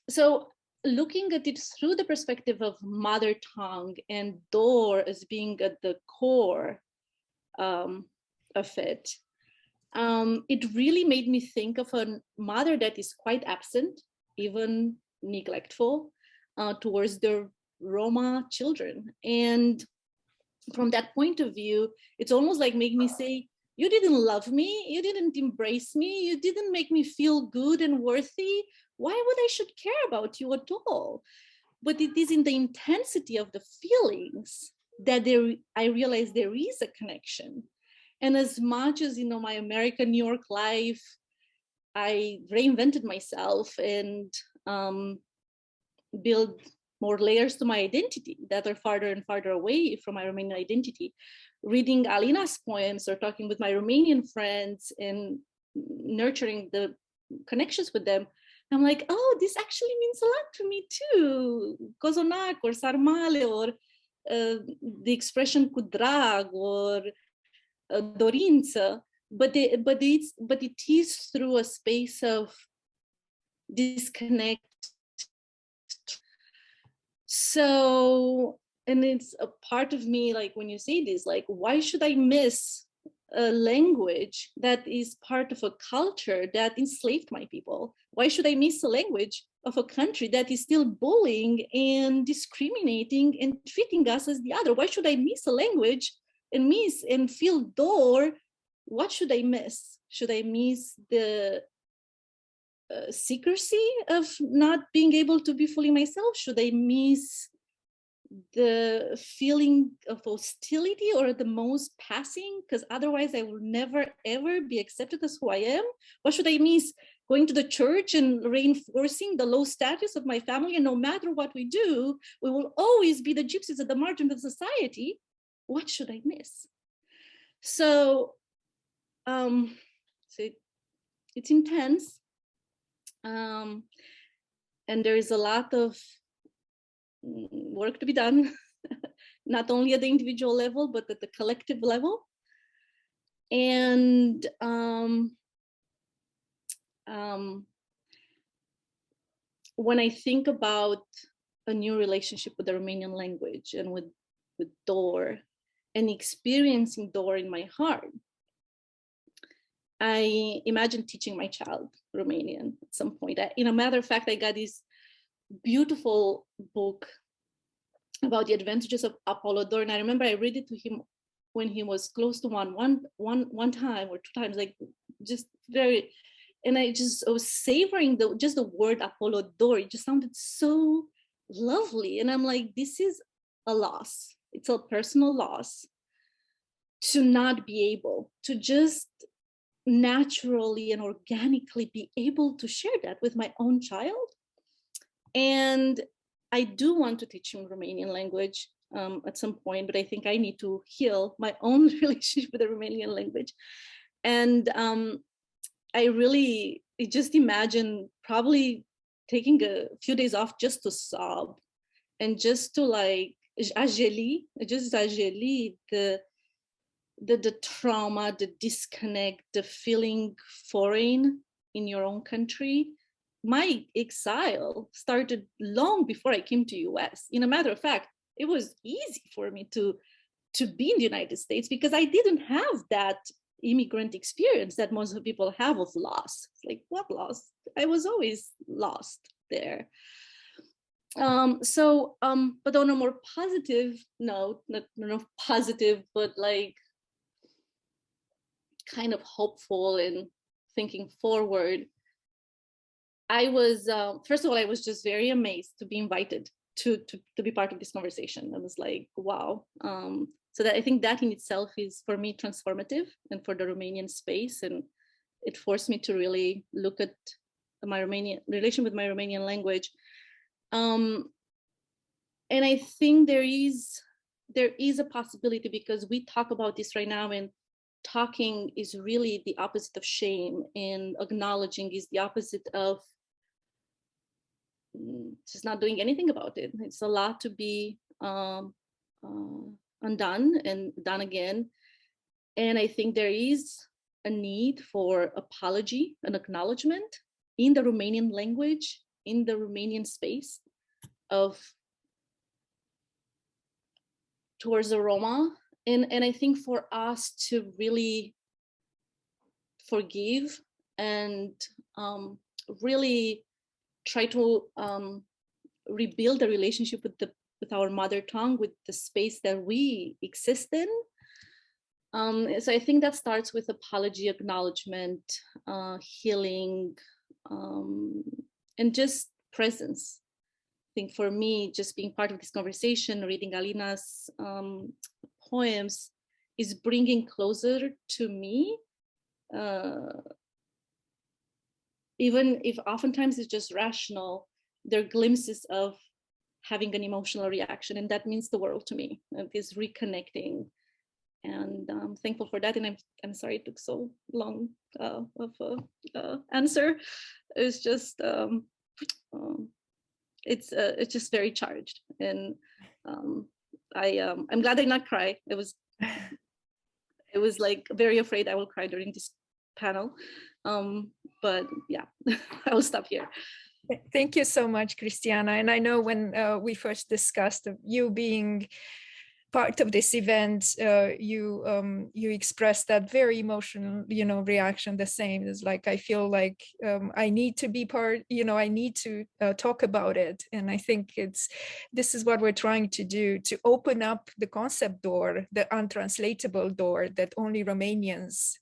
so looking at it through the perspective of mother tongue and Dor as being at the core of it, it really made me think of a mother that is quite absent, even neglectful, towards their Roma children. And from that point of view, it's almost like make me say, you didn't love me, you didn't embrace me, you didn't make me feel good and worthy. Why would I should care about you at all? But it is in the intensity of the feelings that I realize there is a connection. And as much as, you know, my American New York life, I reinvented myself and build more layers to my identity that are farther and farther away from my Romanian identity. Reading Alina's poems or talking with my Romanian friends and nurturing the connections with them, I'm like, oh, this actually means a lot to me too. Cozonac or sarmale or the expression cu drag or dorință, but it is through a space of disconnect. So, and it's a part of me, like when you say this, like, why should I miss a language that is part of a culture that enslaved my people? Why should I miss a language of a country that is still bullying and discriminating and treating us as the other? Why should I miss a language and miss and feel Dor? What should I miss? Should I miss the secrecy of not being able to be fully myself? Should I miss the feeling of hostility or at the most passing? Because otherwise I will never ever be accepted as who I am. What should I miss? Going to the church and reinforcing the low status of my family, and no matter what we do, we will always be the gypsies at the margin of society. What should I miss? So, it's intense. And there is a lot of work to be done, not only at the individual level, but at the collective level. And when I think about a new relationship with the Romanian language and with Dor and experiencing Dor in my heart, I imagine teaching my child Romanian at some point. In a matter of fact, I got this beautiful book about the advantages of Apollodor, and I remember I read it to him when he was close to one time or two times, like just very, and I was savoring just the word Apollodor. It just sounded so lovely, and I'm like, this is a loss. It's a personal loss to not be able to just naturally and organically be able to share that with my own child. And I do want to teach him Romanian language at some point, but I think I need to heal my own relationship with the Romanian language. And I really just imagine probably taking a few days off just to sob and just to like ajeli the trauma, the disconnect, the feeling foreign in your own country. My exile started long before I came to US. In a matter of fact, it was easy for me to be in the United States because I didn't have that immigrant experience that most people have of loss. Like, what loss? I was always lost there. But on a more positive note, not positive, but like kind of hopeful and thinking forward, I was, first of all, I was just very amazed to be invited to be part of this conversation. I was like, wow. So that I think that in itself is for me transformative and for the Romanian space. And it forced me to really look at my Romanian relation with my Romanian language. And I think there is a possibility, because we talk about this right now, and talking is really the opposite of shame, and acknowledging is the opposite of just not doing anything about it. It's a lot to be undone and done again. And I think there is a need for apology and acknowledgement in the Romanian language, in the Romanian space towards the Roma. And I think for us to really forgive and really try to rebuild the relationship with our mother tongue, with the space that we exist in. So I think that starts with apology, acknowledgement, healing, and just presence. I think for me, just being part of this conversation, reading Alina's poems is bringing closer to me, even if oftentimes it's just rational. There are glimpses of having an emotional reaction, and that means the world to me. It is reconnecting, and I'm thankful for that. And I'm sorry it took so long of a answer. It's just it's just very charged, and I'm glad I did not cry. It was like very afraid I will cry during this panel, but yeah, I will stop here. Thank you so much, Christiana. And I know when we first discussed you being part of this event, you expressed that very emotional, reaction. The same is like, I feel like I need to be part, I need to talk about it. And I think this is what we're trying to do, to open up the concept door, the untranslatable door that only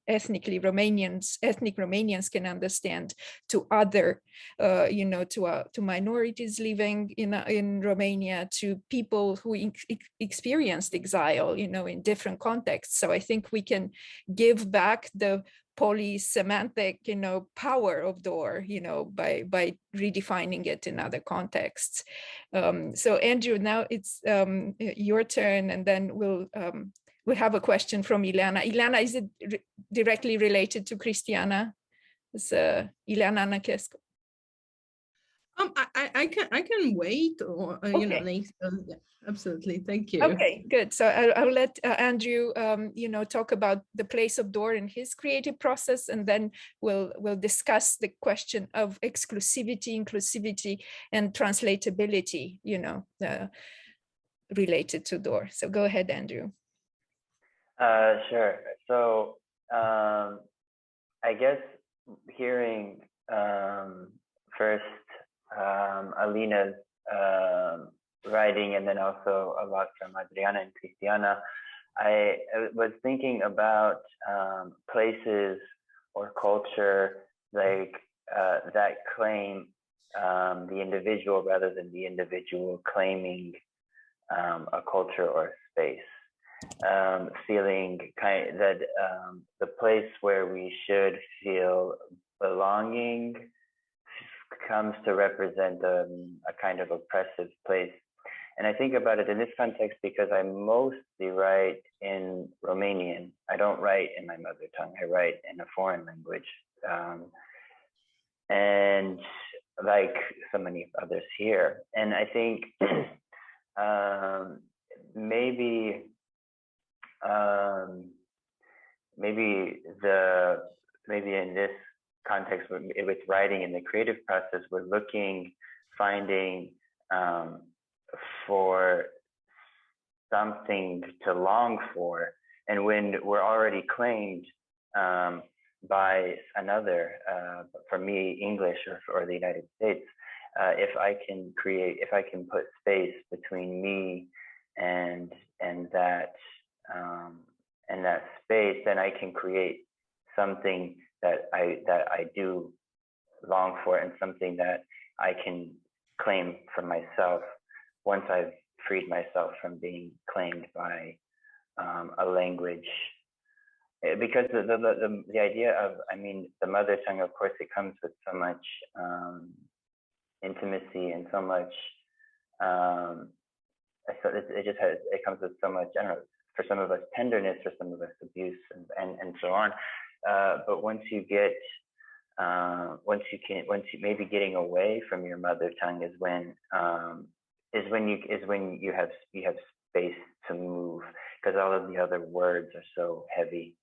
ethnic Romanians can understand, to other, to minorities living in Romania, to people who experience exile, in different contexts. So I think we can give back the polysemantic, power of door, by redefining it in other contexts. So Andrew, now it's your turn, and then we'll have a question from Ileana. Ileana, is it directly related to Christiana? It's Ileana Năchescu. I can wait, or Okay. yeah, absolutely. Thank you. Okay, good. So I'll let Andrew, talk about the place of door in his creative process, and then we'll discuss the question of exclusivity, inclusivity, and translatability, related to door. So go ahead, Andrew. Sure. So I guess hearing first Alina's writing, and then also a lot from Adriana and Cristiana, I was thinking about places or culture like that claim the individual rather than the individual claiming a culture or space. Feeling that the place where we should feel belonging comes to represent a kind of oppressive place. And I think about it in this context because I mostly write in Romanian. I don't write in my mother tongue. I write in a foreign language. And like so many others here. And I think maybe in this context with writing in the creative process, we're finding for something to long for, and when we're already claimed by another, for me, English or the United States, if I can put space between me and that space, then I can create something that I do long for and something that I can claim for myself once I've freed myself from being claimed by a language. Because the idea of, I mean, the mother tongue, of course, it comes with so much intimacy and so much, so it comes with so much, I don't know, for some of us tenderness, for some of us abuse, and so on. But once you maybe getting away from your mother tongue is when you have space to move, because all of the other words are so heavy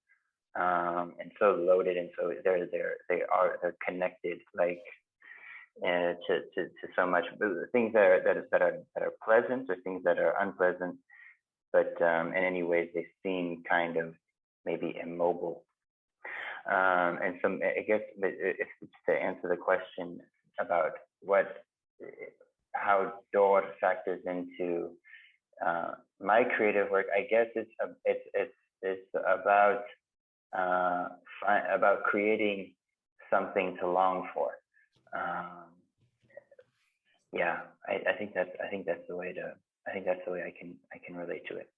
and so loaded, and so they're connected, like to so much things that are pleasant or things that are unpleasant, but in any ways they seem kind of maybe immobile. And so I guess if to answer the question about how Dor factors into my creative work, I guess it's about creating something to long for. Yeah, I think that's the way I can relate to it.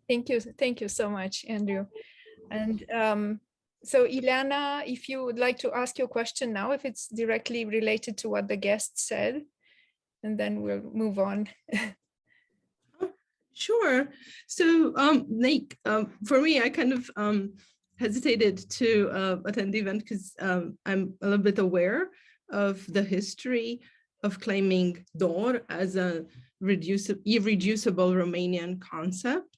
Thank you so much, Andrew. And so Ileana, if you would like to ask your question now, if it's directly related to what the guest said, and then we'll move on. Sure. So for me, I kind of hesitated to attend the event because I'm a little bit aware of the history of claiming Dor as a irreducible Romanian concept.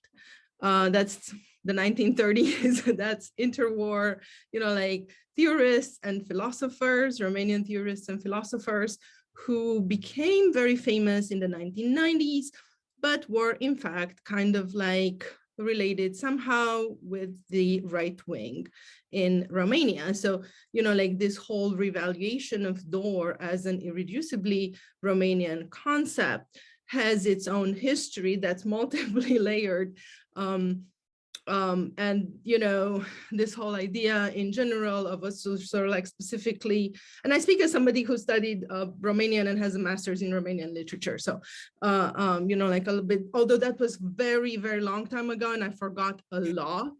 That's the 1930s, that's interwar, like theorists and philosophers, Romanian theorists and philosophers who became very famous in the 1990s, but were in fact kind of like related somehow with the right wing in Romania. So, like this whole revaluation of Dor as an irreducibly Romanian concept has its own history that's multiply layered. And this whole idea in general of us sort of like specifically, and I speak as somebody who studied Romanian and has a master's in Romanian literature. So, like a little bit, although that was very, very long time ago and I forgot a lot.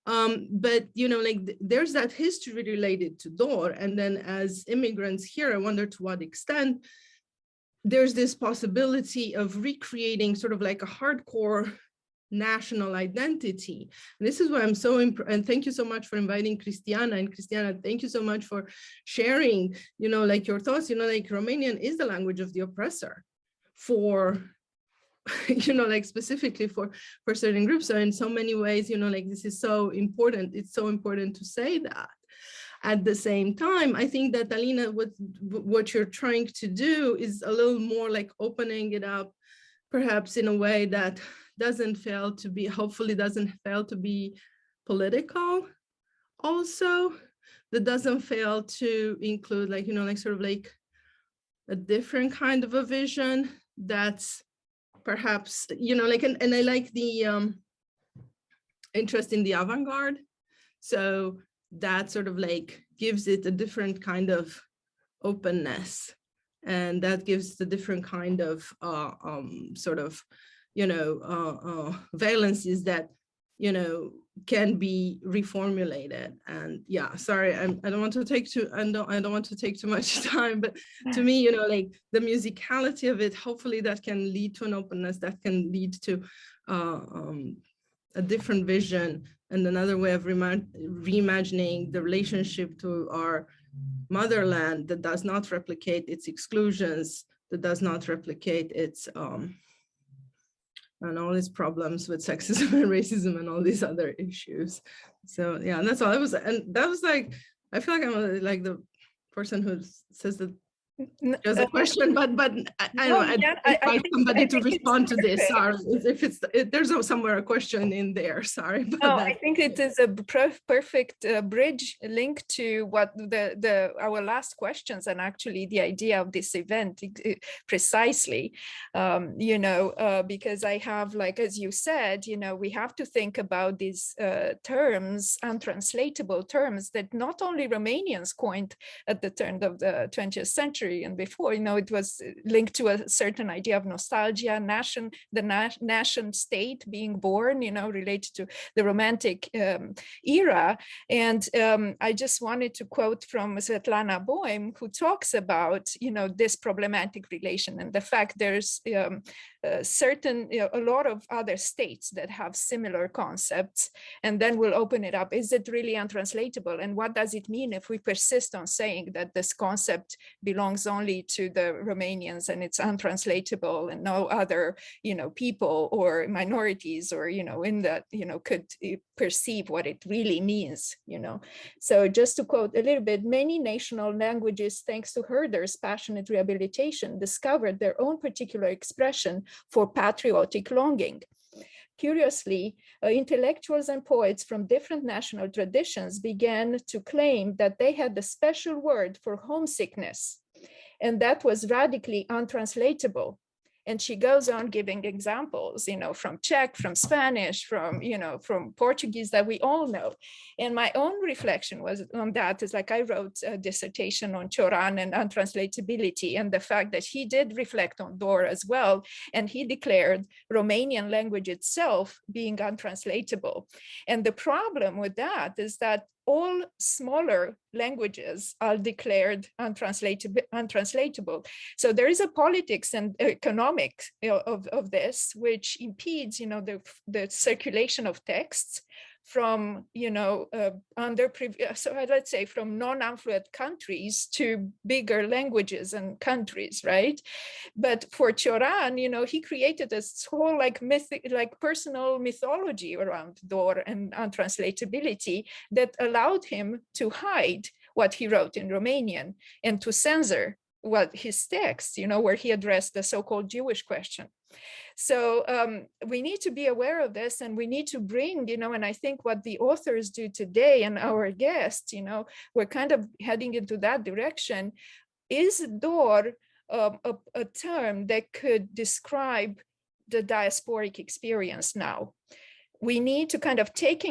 But, like there's that history related to Dor. And then as immigrants here, I wonder to what extent there's this possibility of recreating sort of like a hardcore national identity. And this is why I'm so impressed. And thank you so much for inviting Cristiana. And Cristiana, thank you so much for sharing, like your thoughts, like Romanian is the language of the oppressor for, like specifically for certain groups. So in so many ways, like this is so important. It's so important to say that. At the same time, I think that Alina, what you're trying to do is a little more like opening it up, perhaps in a way that hopefully doesn't fail to be political also, that doesn't fail to include like, like sort of like a different kind of a vision that's perhaps, like, and I like the interest in the avant-garde. So that sort of like gives it a different kind of openness, and that gives the different kind of sort of valencies that can be reformulated. And yeah, sorry, I don't want to take too much time, but to me, like the musicality of it, hopefully that can lead to an openness, that can lead to a different vision and another way of reimagining the relationship to our motherland that does not replicate its exclusions, that does not replicate its and all these problems with sexism and racism and all these other issues. So yeah, and that's all. And that was like, I feel like I'm like the person who says that There's a question, but I don't know. I'd like somebody to respond to this. Sorry, if there's somewhere a question in there. Sorry. No, I think it is a perfect bridge link to what our last questions, and actually the idea of this event precisely. You know, because I have, like, as you said, you know, we have to think about these terms, untranslatable terms that not only Romanians coined at the turn of the 20th century and before, you know, it was linked to a certain idea of nostalgia, nation state being born, you know, related to the Romantic era. And I just wanted to quote from Svetlana Boym, who talks about, you know, this problematic relation and the fact there's certain, you know, a lot of other states that have similar concepts, and then we'll open it up. Is it really untranslatable? And what does it mean if we persist on saying that this concept belongs only to the Romanians and it's untranslatable and no other, you know, people or minorities or, you know, in that, you know, could perceive what it really means, you know? So just to quote a little bit, many national languages, thanks to Herder's passionate rehabilitation, discovered their own particular expression for patriotic longing. Curiously, intellectuals and poets from different national traditions began to claim that they had the special word for homesickness, and that was radically untranslatable. And she goes on giving examples, you know, from Czech, from Spanish, from, you know, from Portuguese that we all know. And my own reflection was on that is like I wrote a dissertation on Cioran and untranslatability and the fact that he did reflect on Dor as well. And he declared Romanian language itself being untranslatable. And the problem with that is that all smaller languages are declared untranslatable. So there is a politics and economics, you know, of this, which impedes, you know, the circulation of texts from, you know, let's say from non-affluent countries to bigger languages and countries, right? But for Cioran, you know, he created this whole like personal mythology around Dor and untranslatability that allowed him to hide what he wrote in Romanian and to censor what his text, you know, where he addressed the so-called Jewish question. So we need to be aware of this, and we need to bring, you know, and I think what the authors do today and our guests, you know, we're kind of heading into that direction. Is Dor a term that could describe the diasporic experience now? We need to kind of take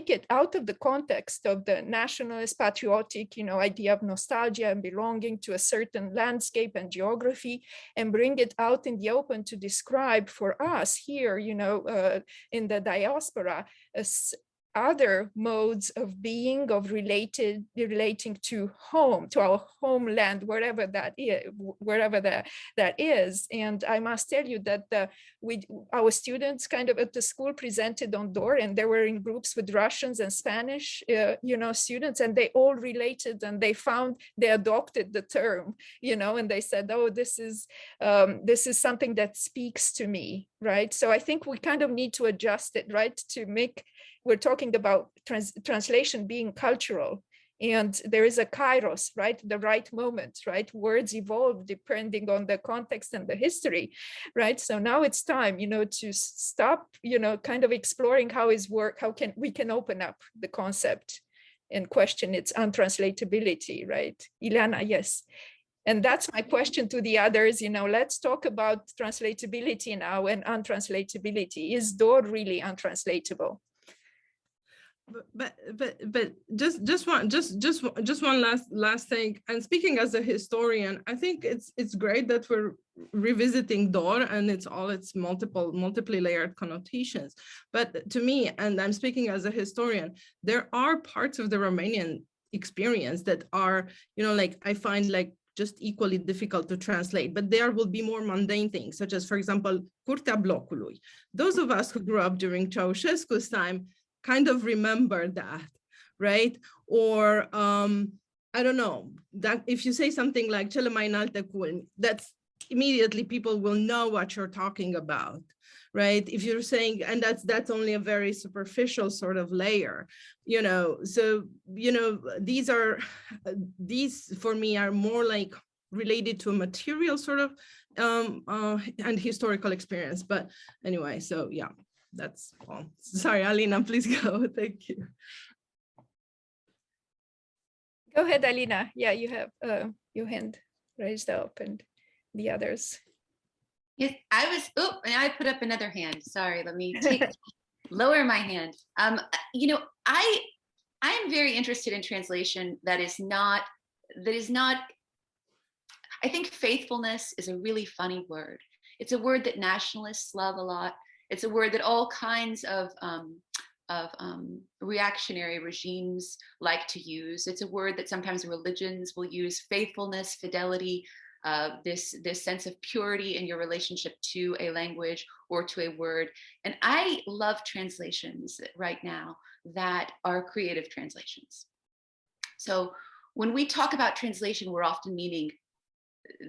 it out of the context of the nationalist, patriotic, you know, idea of nostalgia and belonging to a certain landscape and geography, and bring it out in the open to describe for us here, you know, in the diaspora, other modes of being, of relating to home, to our homeland, wherever that is. And I must tell you that our students kind of at the school presented on Dor, and they were in groups with Russians and Spanish, you know, students, and they all related, and they adopted the term, you know, and they said, oh, this is something that speaks to me, right? So I think we kind of need to adjust it, right, to make. We're talking about translation being cultural, and there is a kairos, right? The right moment, right? Words evolve depending on the context and the history, right? So now it's time, you know, to stop, you know, kind of exploring how his work, we can open up the concept and question its untranslatability, right? Ilana, yes. And that's my question to the others, you know, let's talk about translatability now and untranslatability. Is Dor really untranslatable? But just one last thing. And speaking as a historian, I think it's great that we're revisiting Dor and its multiply layered connotations. But to me, and I'm speaking as a historian, there are parts of the Romanian experience that are, you know, like I find like just equally difficult to translate, but there will be more mundane things, such as, for example, Curtea Blocului. Those of us who grew up during Ceausescu's time kind of remember that, right? Or I don't know, that if you say something like cele mai înalte culmi, that's immediately people will know what you're talking about, right? If you're saying, and that's only a very superficial sort of layer, you know. So, you know, these for me are more like related to a material sort of and historical experience. But anyway, so yeah, that's all. Sorry, Alina, please go. Thank you. Go ahead, Alina. Yeah, you have your hand raised up, and the others. Yes, I was, oh, and I put up another hand. Sorry, let me lower my hand. You know, I am very interested in translation that is not, I think faithfulness is a really funny word. It's a word that nationalists love a lot. It's a word that all kinds of reactionary regimes like to use. It's a word that sometimes religions will use: faithfulness, fidelity, this sense of purity in your relationship to a language or to a word. And I love translations right now that are creative translations. So when we talk about translation, we're often meaning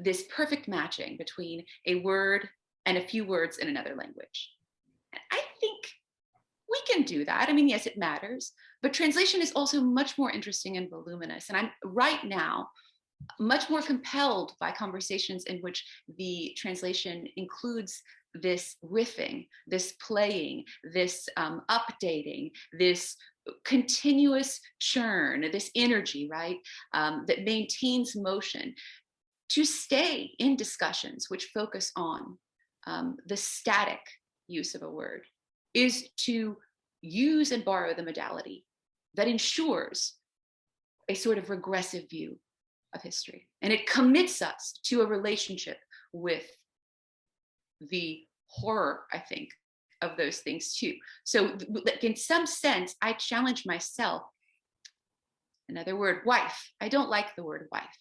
this perfect matching between a word and a few words in another language. I think we can do that. I mean, yes, it matters, but translation is also much more interesting and voluminous. And I'm right now much more compelled by conversations in which the translation includes this riffing, this playing, this updating, this continuous churn, this energy, right, that maintains motion, to stay in discussions which focus on the static use of a word, is to use and borrow the modality that ensures a sort of regressive view of history. And it commits us to a relationship with the horror, I think, of those things too. So in some sense, I challenge myself. Another word, wife. I don't like the word wife.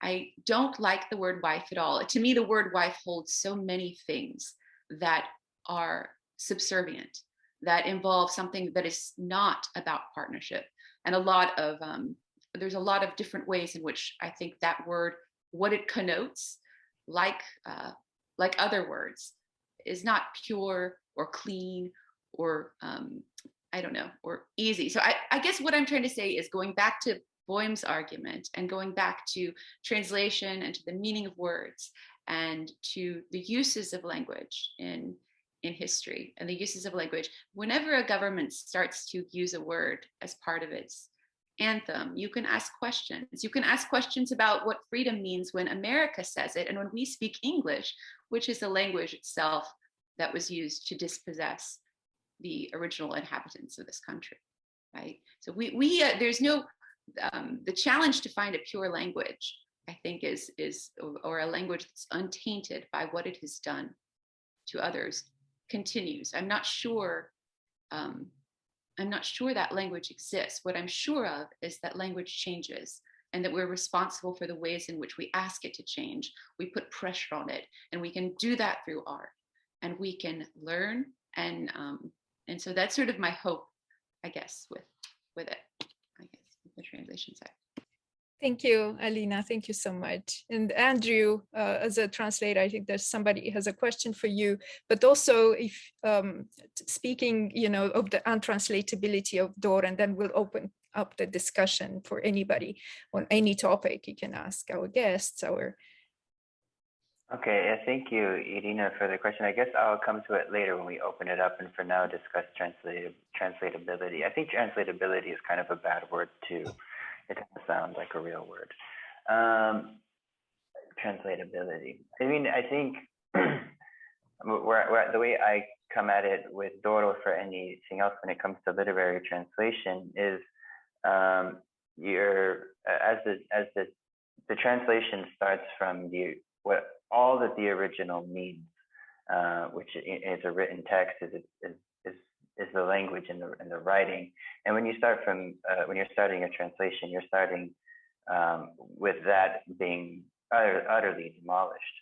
I don't like the word wife at all. To me, the word wife holds so many things that are subservient, that involve something that is not about partnership. And there's a lot of different ways in which I think that word, what it connotes, like other words, is not pure or clean or I don't know, or easy. So I guess what I'm trying to say is, going back to Boehm's argument and going back to translation and to the meaning of words and to the uses of language in history and the uses of language, whenever a government starts to use a word as part of its anthem, you can ask questions. You can ask questions about what freedom means when America says it and when we speak English, which is the language itself that was used to dispossess the original inhabitants of this country, right? So there's no, the challenge to find a pure language, I think, or a language that's untainted by what it has done to others, continues. I'm not sure that language exists. What I'm sure of is that language changes, and that we're responsible for the ways in which we ask it to change. We put pressure on it, and we can do that through art, and we can learn. And so that's sort of my hope, I guess, with it, I guess, with the translation side. Thank you, Alina. Thank you so much. And Andrew, as a translator, I think there's somebody has a question for you, but also if speaking, of the untranslatability of DOR, and then we'll open up the discussion for anybody on any topic. You can ask our guests, Okay, thank you, Irina, for the question. I guess I'll come to it later when we open it up, and for now discuss translatability. I think translatability is kind of a bad word too. It doesn't sound like a real word. Translatability. I mean, I think the way I come at it with Doro for anything else when it comes to literary translation is as the translation starts from all that the original means, which is a written text, is the language and the writing. And when you start when you're starting a translation, you're starting with that being utterly demolished.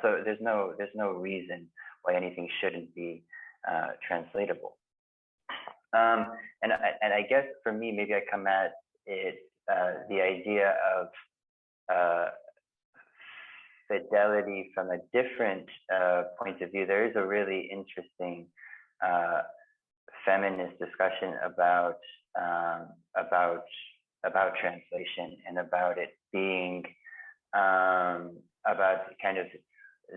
So there's no reason why anything shouldn't be translatable. And I guess for me, maybe I come at it the idea of fidelity from a different point of view. There is a really interesting feminist discussion about translation and about it being about kind of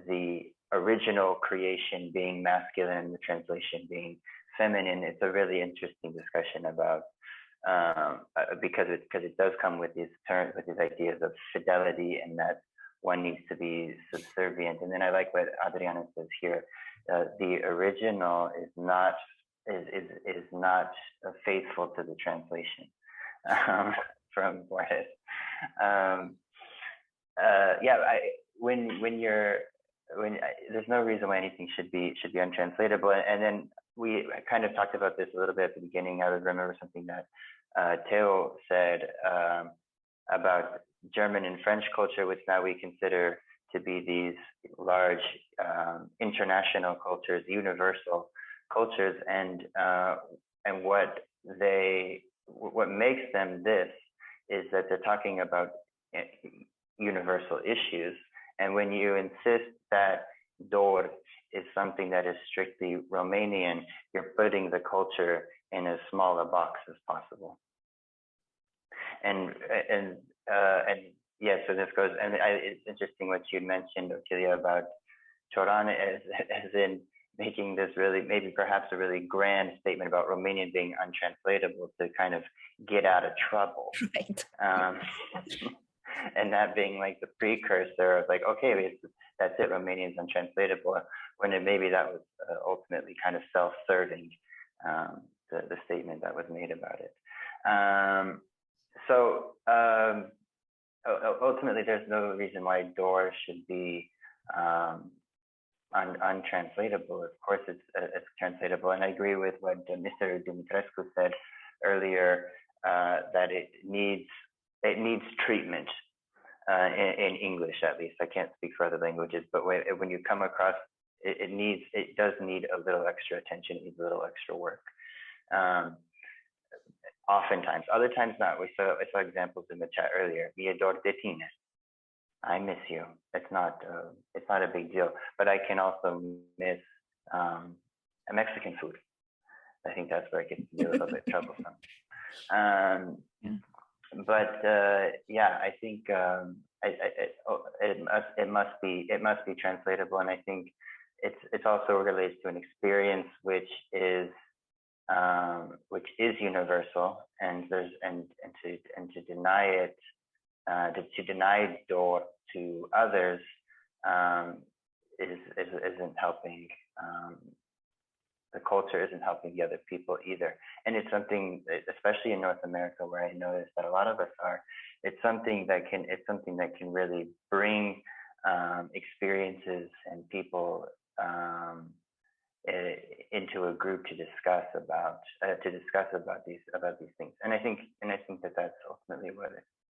the original creation being masculine and the translation being feminine. It's a really interesting discussion about because it does come with these terms, with these ideas of fidelity, and that one needs to be subservient. And then I like what Adriana says here: the original is not faithful to the translation from Borges. There's no reason why anything should be untranslatable. And then we kind of talked about this a little bit at the beginning. I would remember something that Theo said about German and French culture, which now we consider to be these large international cultures, universal cultures, and what makes them this is that they're talking about universal issues. And when you insist that dor is something that is strictly Romanian, you're putting the culture in as small a box as possible. And yeah, so this goes, and it's interesting what you mentioned, Otilia, about Cioran as in making this really, maybe perhaps a really grand statement about Romanian being untranslatable to kind of get out of trouble. Right. And that being like the precursor of like, okay, that's it, Romanian is untranslatable, when maybe that was ultimately kind of self-serving, the statement that was made about it. Ultimately, there's no reason why dor should be untranslatable. Of course, it's translatable, and I agree with what Mr. Dumitrescu said earlier, that it needs treatment in English, at least. I can't speak for other languages, but when you come across it does need a little extra attention, it needs a little extra work. Oftentimes, other times not. I saw examples in the chat earlier. Mi ador de tine. I miss you. It's not a big deal, but I can also miss Mexican food. I think that's where it gets to be a little bit troublesome. But yeah, I think it must be translatable, and I think it's also related to an experience which is universal, and to deny it, to deny dor to others isn't helping. The culture isn't helping the other people either, and it's something, especially in North America, where I noticed that a lot of us are. It's something that can really bring experiences and people into a group to discuss about these things. And I think that that's ultimately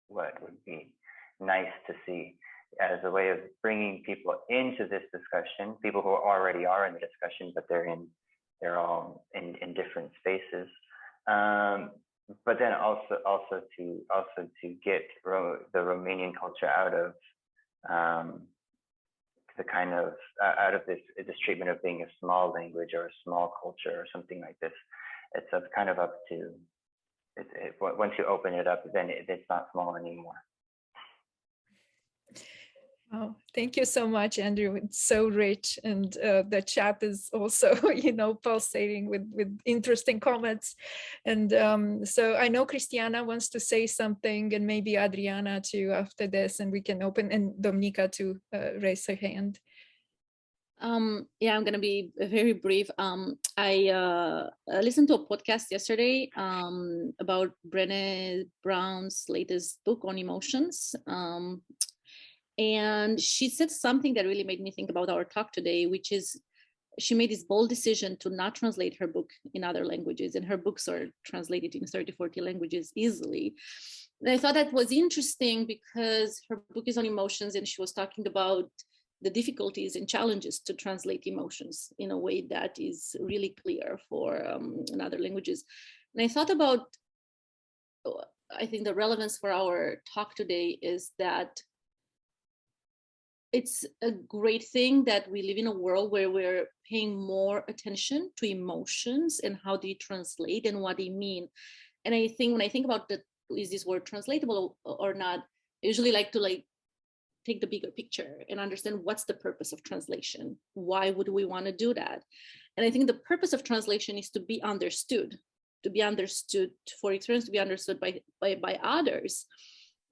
what would be nice to see as a way of bringing people into this discussion, people who already are in the discussion, but they're all in different spaces. But then also to get the Romanian culture out of the kind of out of this treatment of being a small language or a small culture or something like this. It's kind of up to once you open it up, then it's not small anymore. Oh, thank you so much, Andrew. It's so rich, and the chat is also, pulsating with interesting comments. And so I know Cristiana wants to say something, and maybe Adriana too after this, and we can open, and Dominica to raise her hand. Yeah, I'm going to be very brief. I listened to a podcast yesterday about Brené Brown's latest book on emotions. And she said something that really made me think about our talk today, which is she made this bold decision to not translate her book in other languages, and her books are translated in 30, 40 languages easily. And I thought that was interesting because her book is on emotions, and she was talking about the difficulties and challenges to translate emotions in a way that is really clear for in other languages. And I thought about, I think the relevance for our talk today is that it's a great thing that we live in a world where we're paying more attention to emotions and how they translate and what they mean. And I think when I think about is this word translatable or not, I usually like to take the bigger picture and understand what's the purpose of translation. Why would we want to do that? And I think the purpose of translation is to be understood for experience, to be understood by others.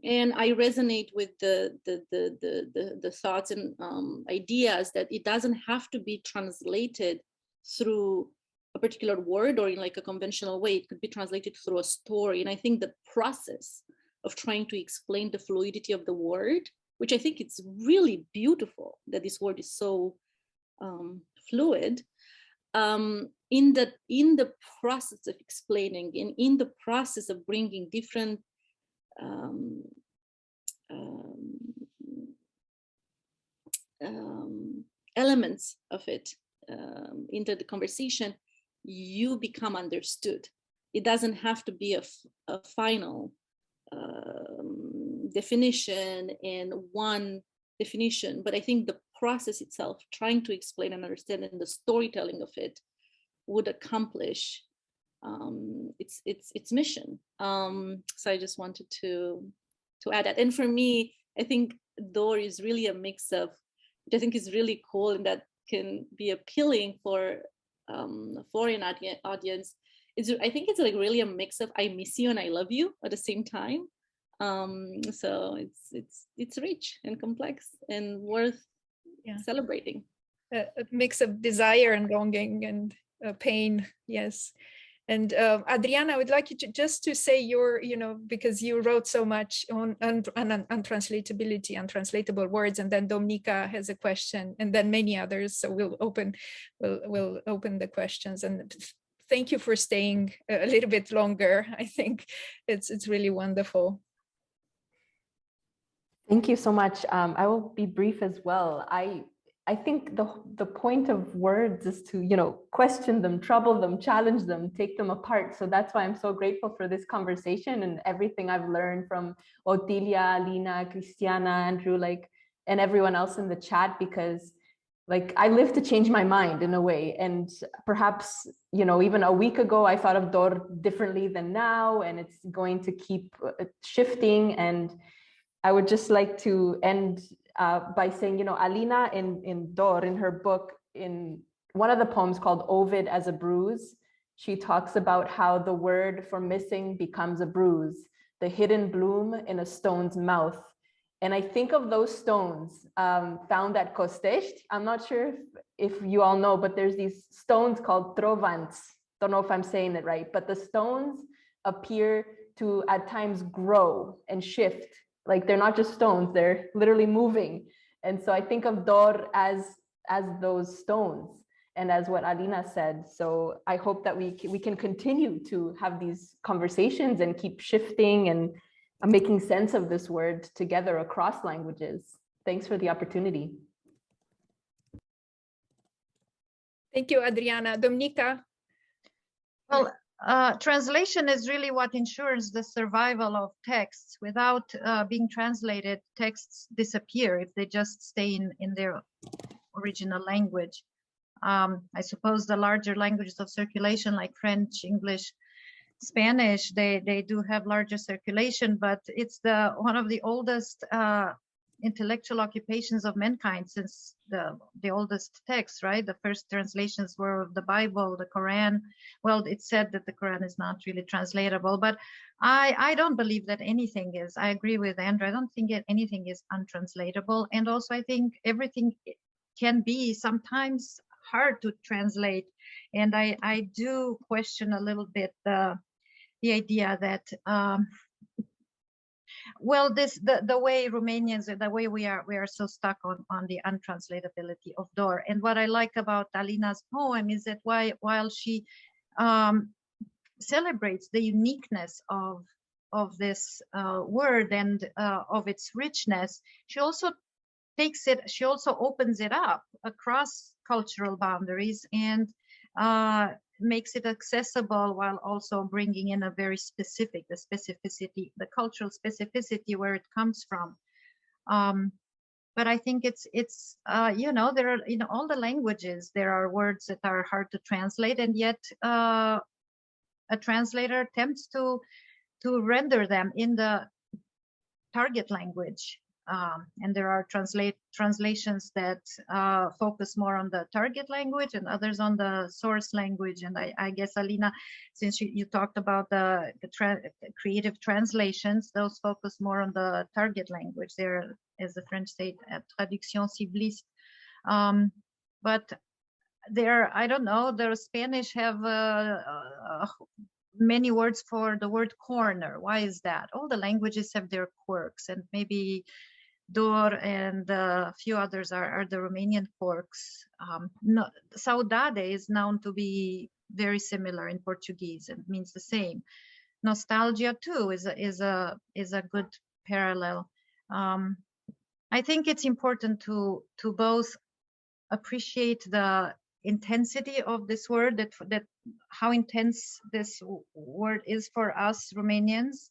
And I resonate with the thoughts and ideas that it doesn't have to be translated through a particular word or in like a conventional way. It could be translated through a story. And I think the process of trying to explain the fluidity of the word, which I think it's really beautiful that this word is so fluid, in the process of explaining and in the process of bringing different elements of it into the conversation, you become understood. It doesn't have to be a final definition and one definition, but I think the process itself, trying to explain and understand, and the storytelling of it would accomplish its mission. So I just wanted to add that. And for me, I think Dor is really a mix of, which I think is really cool and that can be appealing for a foreign audience. I think it's like really a mix of I miss you and I love you at the same time. So it's rich and complex and worth celebrating. A mix of desire and longing and pain, yes. And Adriana, I would like you to just to say your, because you wrote so much on untranslatability, untranslatable words, and then Dominika has a question, and then many others. So we'll open the questions. And thank you for staying a little bit longer. I think it's really wonderful. Thank you so much. I will be brief as well. I think the point of words is to, question them, trouble them, challenge them, take them apart. So that's why I'm so grateful for this conversation and everything I've learned from Otilia, Lina, Cristiana, Andrew, and everyone else in the chat, because I live to change my mind in a way. And perhaps, even a week ago, I thought of Dor differently than now, and it's going to keep shifting. And I would just like to end by saying, Alina in Dor, in her book, in one of the poems called Ovid as a Bruise, she talks about how the word for missing becomes a bruise, the hidden bloom in a stone's mouth. And I think of those stones found at Costești. I'm not sure if you all know, but there's these stones called trovanți. Don't know if I'm saying it right, but the stones appear to at times grow and shift. They're not just stones, they're literally moving. And so I think of Dor as those stones and as what Alina said. So I hope that we can continue to have these conversations and keep shifting and making sense of this word together across languages. Thanks for the opportunity. Thank you, Adriana. Dominika? Well, translation is really what ensures the survival of texts. Without being translated, texts disappear if they just stay in their original language. I suppose the larger languages of circulation like French, English, Spanish, they do have larger circulation, but it's one of the oldest intellectual occupations of mankind since the oldest texts, right? The first translations were of the Bible, the Quran. Well, it's said that the Quran is not really translatable, but I don't believe that anything is. I agree with Andrew. I don't think anything is untranslatable. And also I think everything can be sometimes hard to translate. And I do question a little bit the idea that well, the way Romanians, the way we are so stuck on the untranslatability of Dor. And what I like about Alina's poem is that while she celebrates the uniqueness of this word and of its richness, she also opens it up across cultural boundaries and makes it accessible while also bringing in a very specific, the cultural specificity where it comes from. But I think it's there are, in all the languages, there are words that are hard to translate, and yet a translator attempts to render them in the target language And there are translations that focus more on the target language and others on the source language. And I guess, Alina, since you talked about the creative translations, those focus more on the target language. They're, as the French say, traduction cibliste. But there, I don't know, the Spanish have many words for the word corner. Why is that? All the languages have their quirks, and maybe dor and a few others are the Romanian quirks. No, saudade is known to be very similar in Portuguese and means the same. Nostalgia too is a good parallel. I think it's important to both appreciate the intensity of this word, that how intense this word is for us Romanians,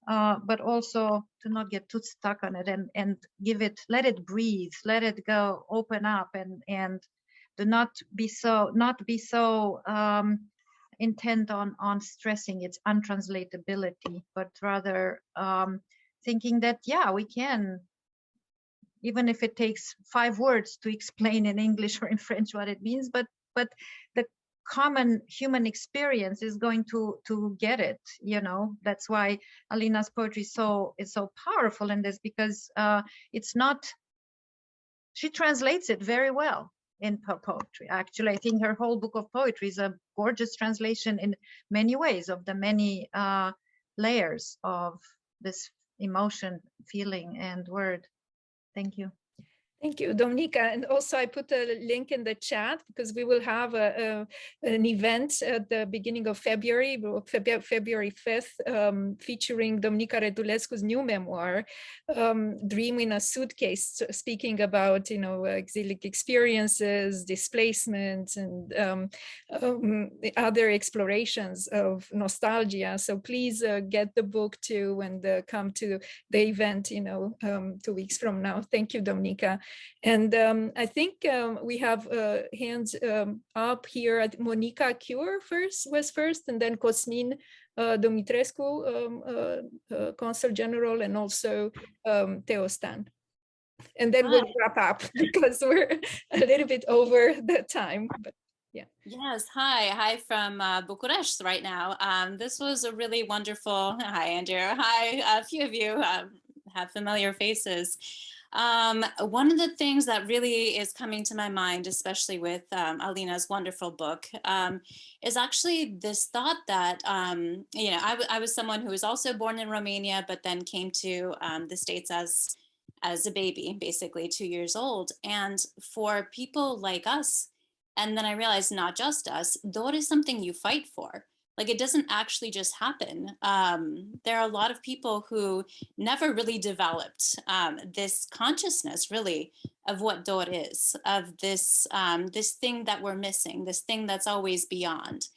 but also to not get too stuck on it and give it, let it breathe, let it go, open up, and do not be so intent on stressing its untranslatability, but rather thinking that, yeah, we can, even if it takes 5 words to explain in English or in French what it means, but the common human experience is going to get it. You know, that's why Alina's poetry is so powerful in this, because it's not, she translates it very well in poetry. Actually, I think her whole book of poetry is a gorgeous translation in many ways of the many layers of this emotion, feeling, and word. Thank you. Thank you, Dominika. And also I put a link in the chat because we will have an event at the beginning of February, February 5th, featuring Dominika Redulescu's new memoir, Dream in a Suitcase, speaking about, you know, exilic experiences, displacement, and the other explorations of nostalgia. So please get the book too and come to the event, you know, 2 weeks from now. Thank you, Dominika. And I think we have hands up here at Monica Cure was first, and then Cosmin Dumitrescu, Consul General, and also Teostan. And then we'll wrap up because we're a little bit over the time. But yeah. Yes, hi from Bucharest right now. This was a really wonderful, hi Andrew, hi, a few of you have familiar faces. One of the things that really is coming to my mind, especially with Alina's wonderful book, is actually this thought that, you know, I was someone who was also born in Romania, but then came to the States as a baby, basically 2 years old. And for people like us, and then I realized not just us, dor is something you fight for. Like, it doesn't actually just happen. There are a lot of people who never really developed this consciousness, really, of what dor is, of this, this thing that we're missing, this thing that's always beyond.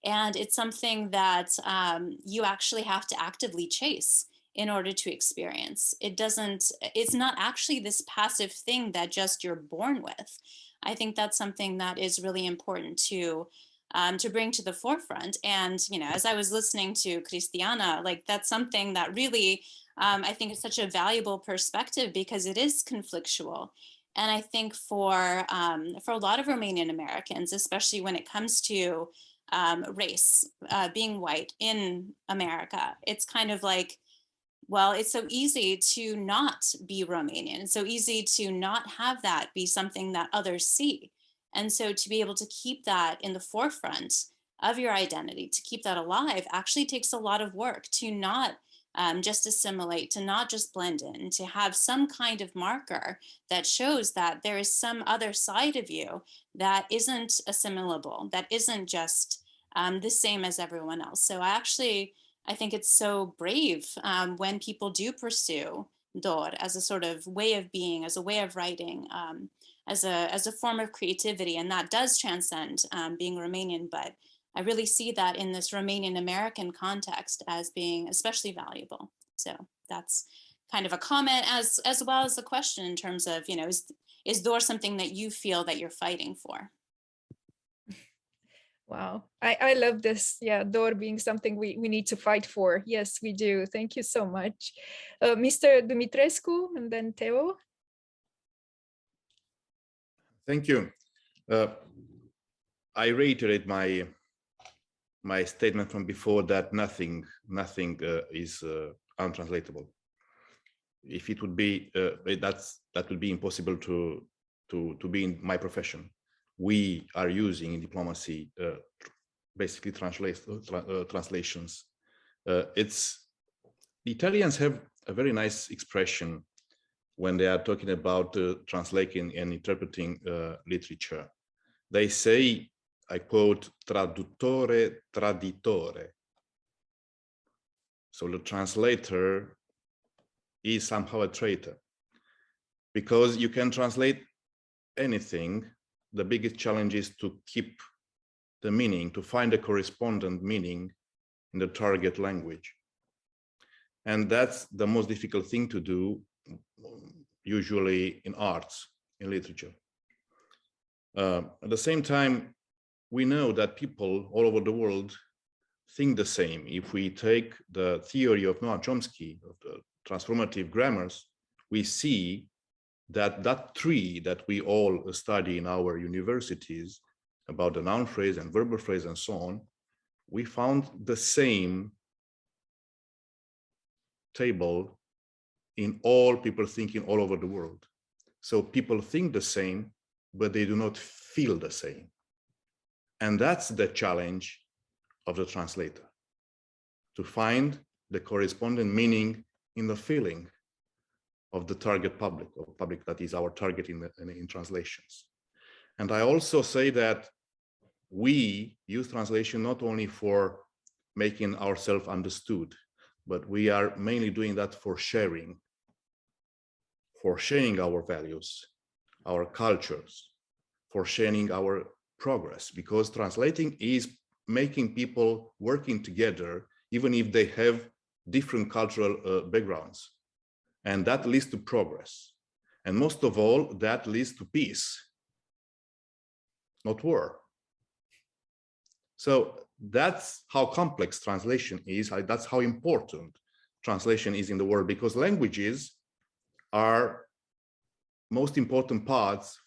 And it's something that you actually have to actively chase in order to experience. It's not actually this passive thing that just you're born with. I think that's something that is really important to bring to the forefront. And, you know, as I was listening to Cristiana, like, that's something that really, I think is such a valuable perspective, because it is conflictual. And I think for a lot of Romanian Americans, especially when it comes to race, being white in America, it's kind of like, well, it's so easy to not be Romanian. It's so easy to not have that be something that others see. And so to be able to keep that in the forefront of your identity, to keep that alive, actually takes a lot of work, to not just assimilate, to not just blend in, to have some kind of marker that shows that there is some other side of you that isn't assimilable, that isn't just the same as everyone else. So I think it's so brave when people do pursue dor as a sort of way of being, as a way of writing, as a form of creativity, and that does transcend being Romanian. But I really see that in this Romanian American context as being especially valuable. So that's kind of a comment as well as a question in terms of, you know, is dor something that you feel that you're fighting for? Wow, I love this. Yeah, Dor being something we need to fight for. Yes, we do. Thank you so much. Mr. Dumitrescu and then Theo. Thank you. I reiterate my statement from before that nothing is untranslatable. If it would be, that would be impossible to be in my profession. We are using in diplomacy basically translations. The Italians have a very nice expression when they are talking about translating and interpreting literature. They say, I quote, traduttore traditore. So the translator is somehow a traitor, because you can translate anything. The biggest challenge is to keep the meaning, to find a correspondent meaning in the target language. And that's the most difficult thing to do, usually in arts, in literature. At the same time, we know that people all over the world think the same. If we take the theory of Noam Chomsky, of the transformative grammars, we see that that tree that we all study in our universities about the noun phrase and verbal phrase and so on, we found the same table in all people thinking all over the world. So people think the same, but they do not feel the same. And that's the challenge of the translator, to find the corresponding meaning in the feeling of the target public, or public that is our target in translations. And I also say that we use translation not only for making ourselves understood, but we are mainly doing that for sharing our values, our cultures, for sharing our progress, because translating is making people working together, even if they have different cultural backgrounds. And that leads to progress. And most of all, that leads to peace, not war. So that's how complex translation is. That's how important translation is in the world, because languages are most important parts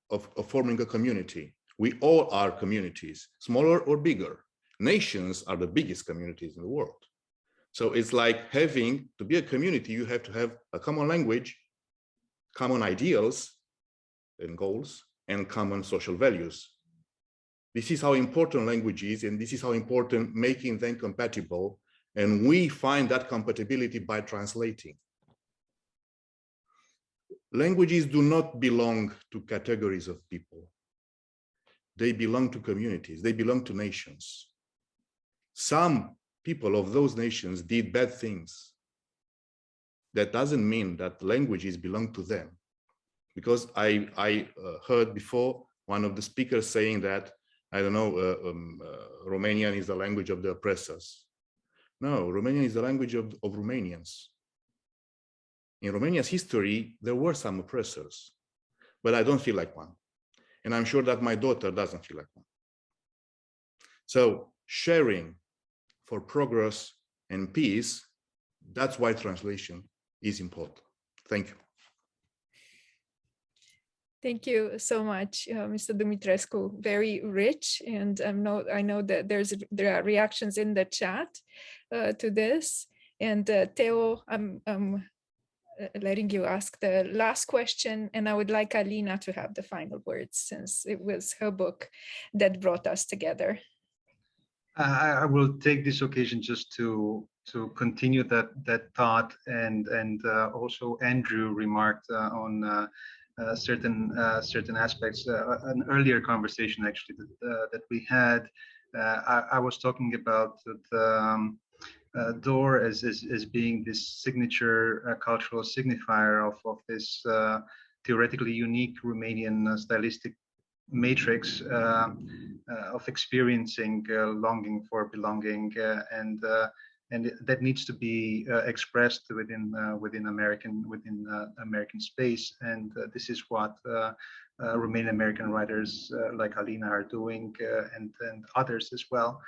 of forming a community. We all are communities, smaller or bigger. Nations are the biggest communities in the world. So it's like having to be a community, you have to have a common language, common ideals and goals, and common social values. This is how important language is, and this is how important making them compatible. And we find that compatibility by translating. Languages do not belong to categories of people. They belong to communities, they belong to nations. Some people of those nations did bad things. That doesn't mean that languages belong to them. Because I heard before one of the speakers saying that, I don't know, Romanian is the language of the oppressors. No, Romanian is the language of Romanians. In Romania's history, there were some oppressors, but I don't feel like one. And I'm sure that my daughter doesn't feel like one. So sharing for progress and peace, that's why translation is important. Thank you. Thank you so much, Mr. Dumitrescu. Very rich, and I know that there are reactions in the chat to this. And Theo, I'm letting you ask the last question, and I would like Alina to have the final words, since it was her book that brought us together. I will take this occasion just to continue that thought, and also Andrew remarked on certain aspects. An earlier conversation actually that we had. I was talking about the Dor as being this signature cultural signifier of this theoretically unique Romanian stylistic matrix of experiencing longing for belonging, and that needs to be expressed within American space. And this is what Romanian American writers like Alina are doing, and others as well.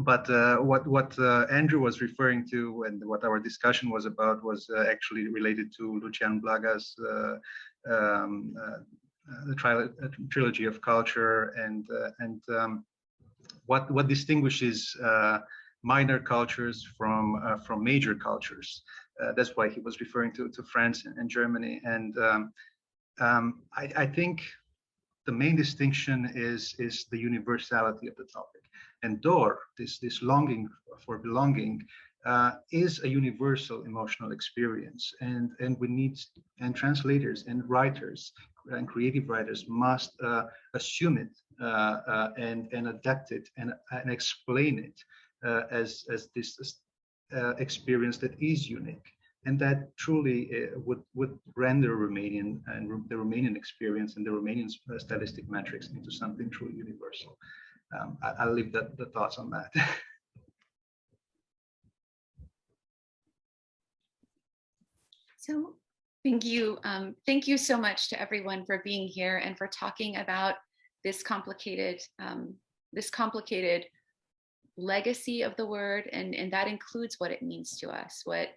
But what Andrew was referring to, and what our discussion was about, was actually related to Lucian Blaga's the trilogy of culture, and what distinguishes minor cultures from major cultures. That's why he was referring to France and Germany. And I think the main distinction is the universality of the topic. And Dor, this longing for belonging, is a universal emotional experience, and we need, and translators and writers and creative writers must assume it and adapt it and explain it as this experience that is unique, and that truly would render Romanian and the Romanian experience and the Romanian stylistic metrics into something truly universal. I'll leave the thoughts on that. So thank you. Thank you so much to everyone for being here and for talking about this complicated legacy of the word, and that includes what it means to us. What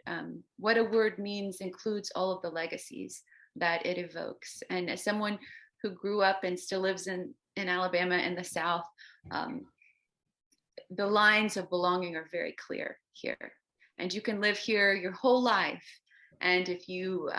a word means includes all of the legacies that it evokes. And as someone who grew up and still lives in Alabama in the South, the lines of belonging are very clear here. And you can live here your whole life, and if you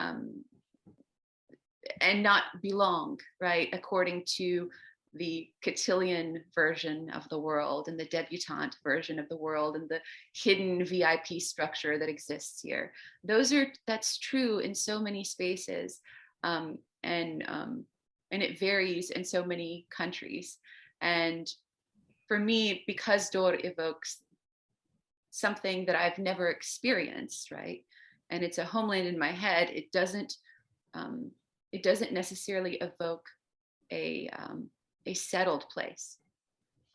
and not belong, right, according to the cotillion version of the world and the debutante version of the world and the hidden VIP structure that exists here. That's true in so many spaces, and it varies in so many countries. And for me, because Dor evokes something that I've never experienced, right, and it's a homeland in my head, it doesn't necessarily evoke a settled place.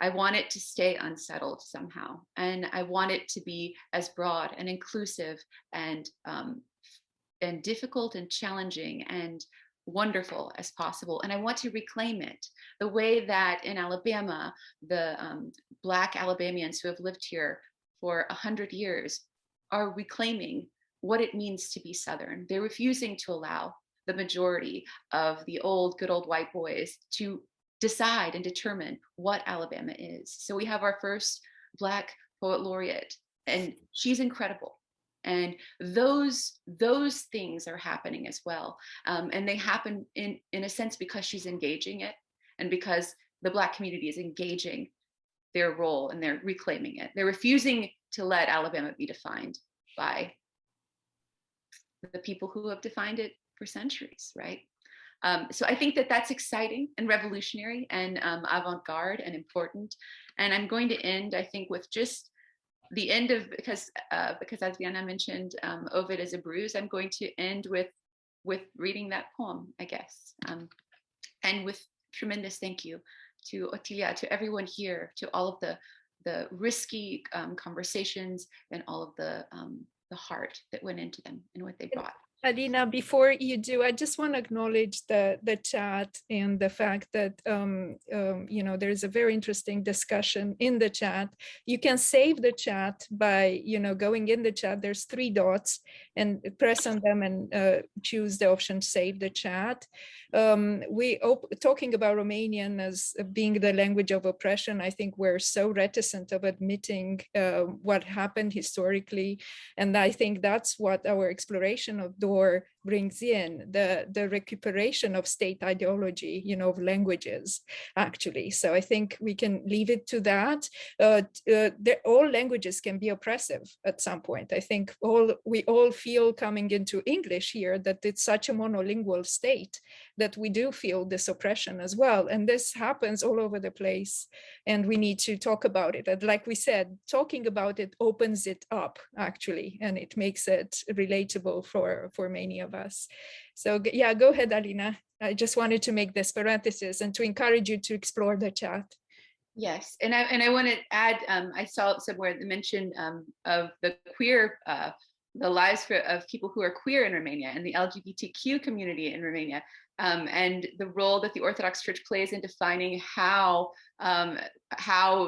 I want it to stay unsettled somehow, and I want it to be as broad and inclusive and difficult and challenging and wonderful as possible. And I want to reclaim it the way that in Alabama, the Black Alabamians who have lived here for 100 years are reclaiming what it means to be Southern. They're refusing to allow the majority of the good old white boys to decide and determine what Alabama is. So we have our first Black poet laureate, and she's incredible. And those things are happening as well. And they happen in a sense because she's engaging it, and because the Black community is engaging their role and they're reclaiming it. They're refusing to let Alabama be defined by the people who have defined it for centuries, right? So I think that that's exciting and revolutionary and avant-garde and important. And I'm going to end, I think, with just the end of, because as Diana mentioned, Ovid is a bruise. I'm going to end with reading that poem, I guess. And with tremendous thank you to Otilia, to everyone here, to all of the risky conversations and all of the heart that went into them and what they brought. Alina, before you do, I just want to acknowledge the chat and the fact that there's a very interesting discussion in the chat. You can save the chat by going in the chat. There's 3 dots, and press on them and choose the option save the chat. Talking about Romanian as being the language of oppression, I think we're so reticent of admitting what happened historically, and I think that's what our exploration of Dor brings in, the recuperation of state ideology, of languages, actually. So I think we can leave it to that. All languages can be oppressive at some point. I think we all feel coming into English here that it's such a monolingual state that we do feel this oppression as well. And this happens all over the place, and we need to talk about it. And like we said, talking about it opens it up, actually, and it makes it relatable for many of us. So yeah, go ahead, Alina. I just wanted to make this parenthesis and to encourage you to explore the chat. Yes, and I want to add, I saw somewhere the mention of the queer, the lives of people who are queer in Romania and the LGBTQ community in Romania. and the role that the Orthodox Church plays in defining how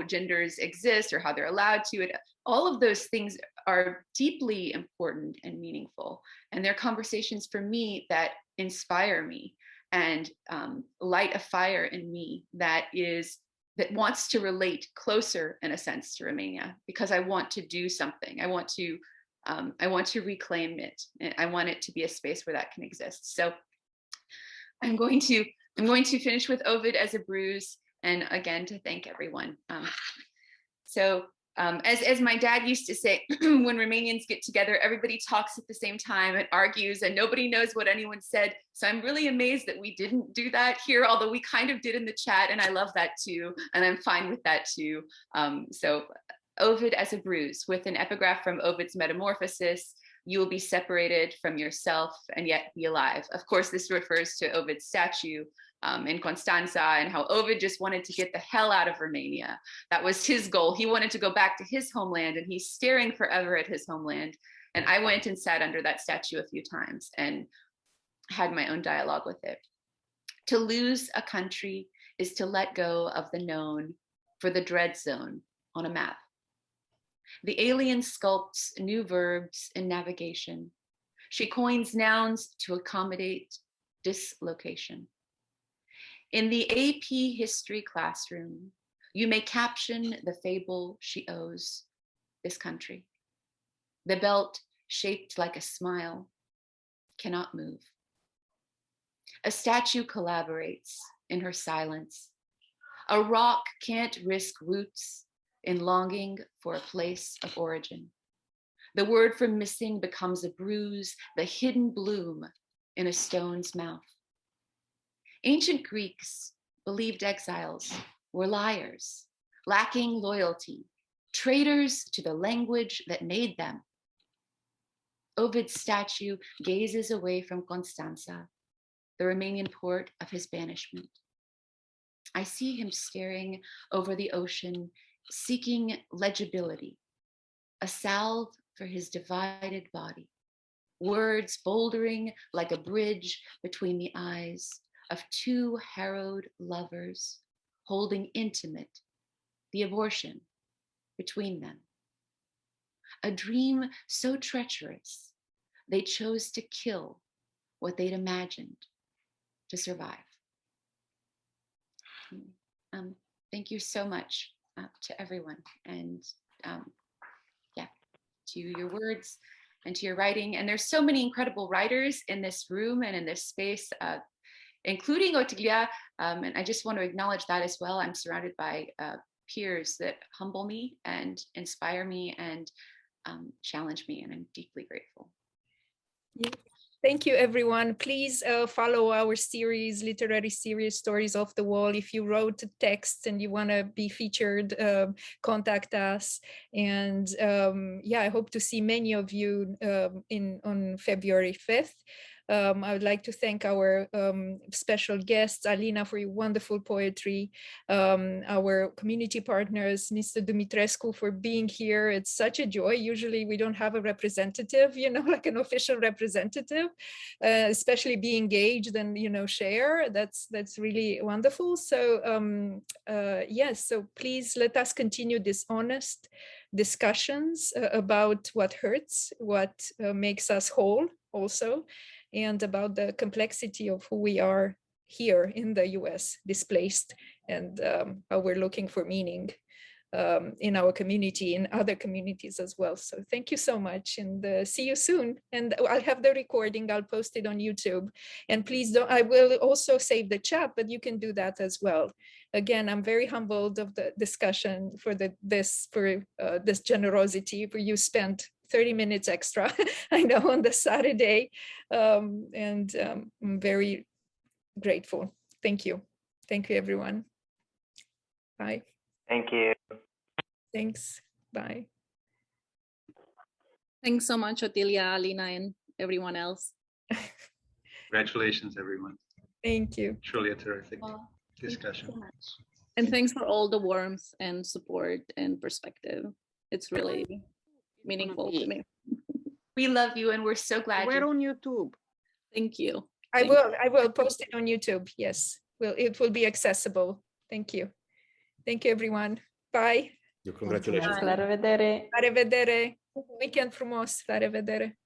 genders exist or how they're allowed to. All of those things are deeply important and meaningful. And they're conversations for me that inspire me and light a fire in me that wants to relate closer, in a sense, to Romania, because I want to do something. I want to reclaim it. I want it to be a space where that can exist. So I'm going to finish with Ovid as a bruise, and again to thank everyone. As my dad used to say, when Romanians get together, everybody talks at the same time and argues, and nobody knows what anyone said. So I'm really amazed that we didn't do that here, although we kind of did in the chat, and I love that too, and I'm fine with that too. So Ovid as a bruise, with an epigraph from Ovid's Metamorphosis: you will be separated from yourself and yet be alive. Of course, this refers to Ovid's statue in Constanța, and how Ovid just wanted to get the hell out of Romania. That was his goal. He wanted to go back to his homeland, and he's staring forever at his homeland. And I went and sat under that statue a few times and had my own dialogue with it. To lose a country is to let go of the known for the dread zone on a map. The alien sculpts new verbs in navigation. She coins nouns to accommodate dislocation. In the AP history classroom, you may caption the fable she owes this country. The belt, shaped like a smile, cannot move. A statue collaborates in her silence. A rock can't risk roots in longing for a place of origin. The word for missing becomes a bruise, the hidden bloom in a stone's mouth. Ancient Greeks believed exiles were liars, lacking loyalty, traitors to the language that made them. Ovid's statue gazes away from Constanța, the Romanian port of his banishment. I see him staring over the ocean, seeking legibility, a salve for his divided body, words bouldering like a bridge between the eyes of two harrowed lovers, holding intimate the abortion between them. A dream so treacherous, they chose to kill what they'd imagined to survive. Thank you so much to everyone, and to your words and to your writing. And there's so many incredible writers in this room and in this space, including Otilia, and I just want to acknowledge that as well. I'm surrounded by peers that humble me and inspire me and challenge me, and I'm deeply grateful. Yeah. Thank you, everyone. Please follow our series, literary series, Stories Off the Wall. If you wrote a text and you want to be featured, contact us. And I hope to see many of you on February 5th. I would like to thank our special guests, Alina, for your wonderful poetry, our community partners, Mr. Dumitrescu, for being here. It's such a joy. Usually we don't have a representative, like an official representative, especially be engaged and, share. That's really wonderful. So yes, so please let us continue this honest discussions about what hurts, what makes us whole also, and about the complexity of who we are here in the US, displaced, and how we're looking for meaning in our community, in other communities as well. So thank you so much, and see you soon. And I'll have the recording, I'll post it on YouTube. And please don't, I will also save the chat, but you can do that as well. Again, I'm very humbled of the discussion for this generosity, where you spent 30 minutes extra, I know, on the Saturday. And I'm very grateful. Thank you. Thank you, everyone. Bye. Thank you. Thanks. Bye. Thanks so much, Otilia, Alina, and everyone else. Congratulations, everyone. Thank you. Truly a terrific discussion. Thank you so much. And thanks for all the warmth and support and perspective. It's really meaningful to me. We love you, and we're so glad we're on YouTube. Thank you. I will post it on YouTube. Yes, it will be accessible. Thank you. Thank you, everyone. Bye. Congratulations. La rivedere. La rivedere. Weekend frumos. La rivedere.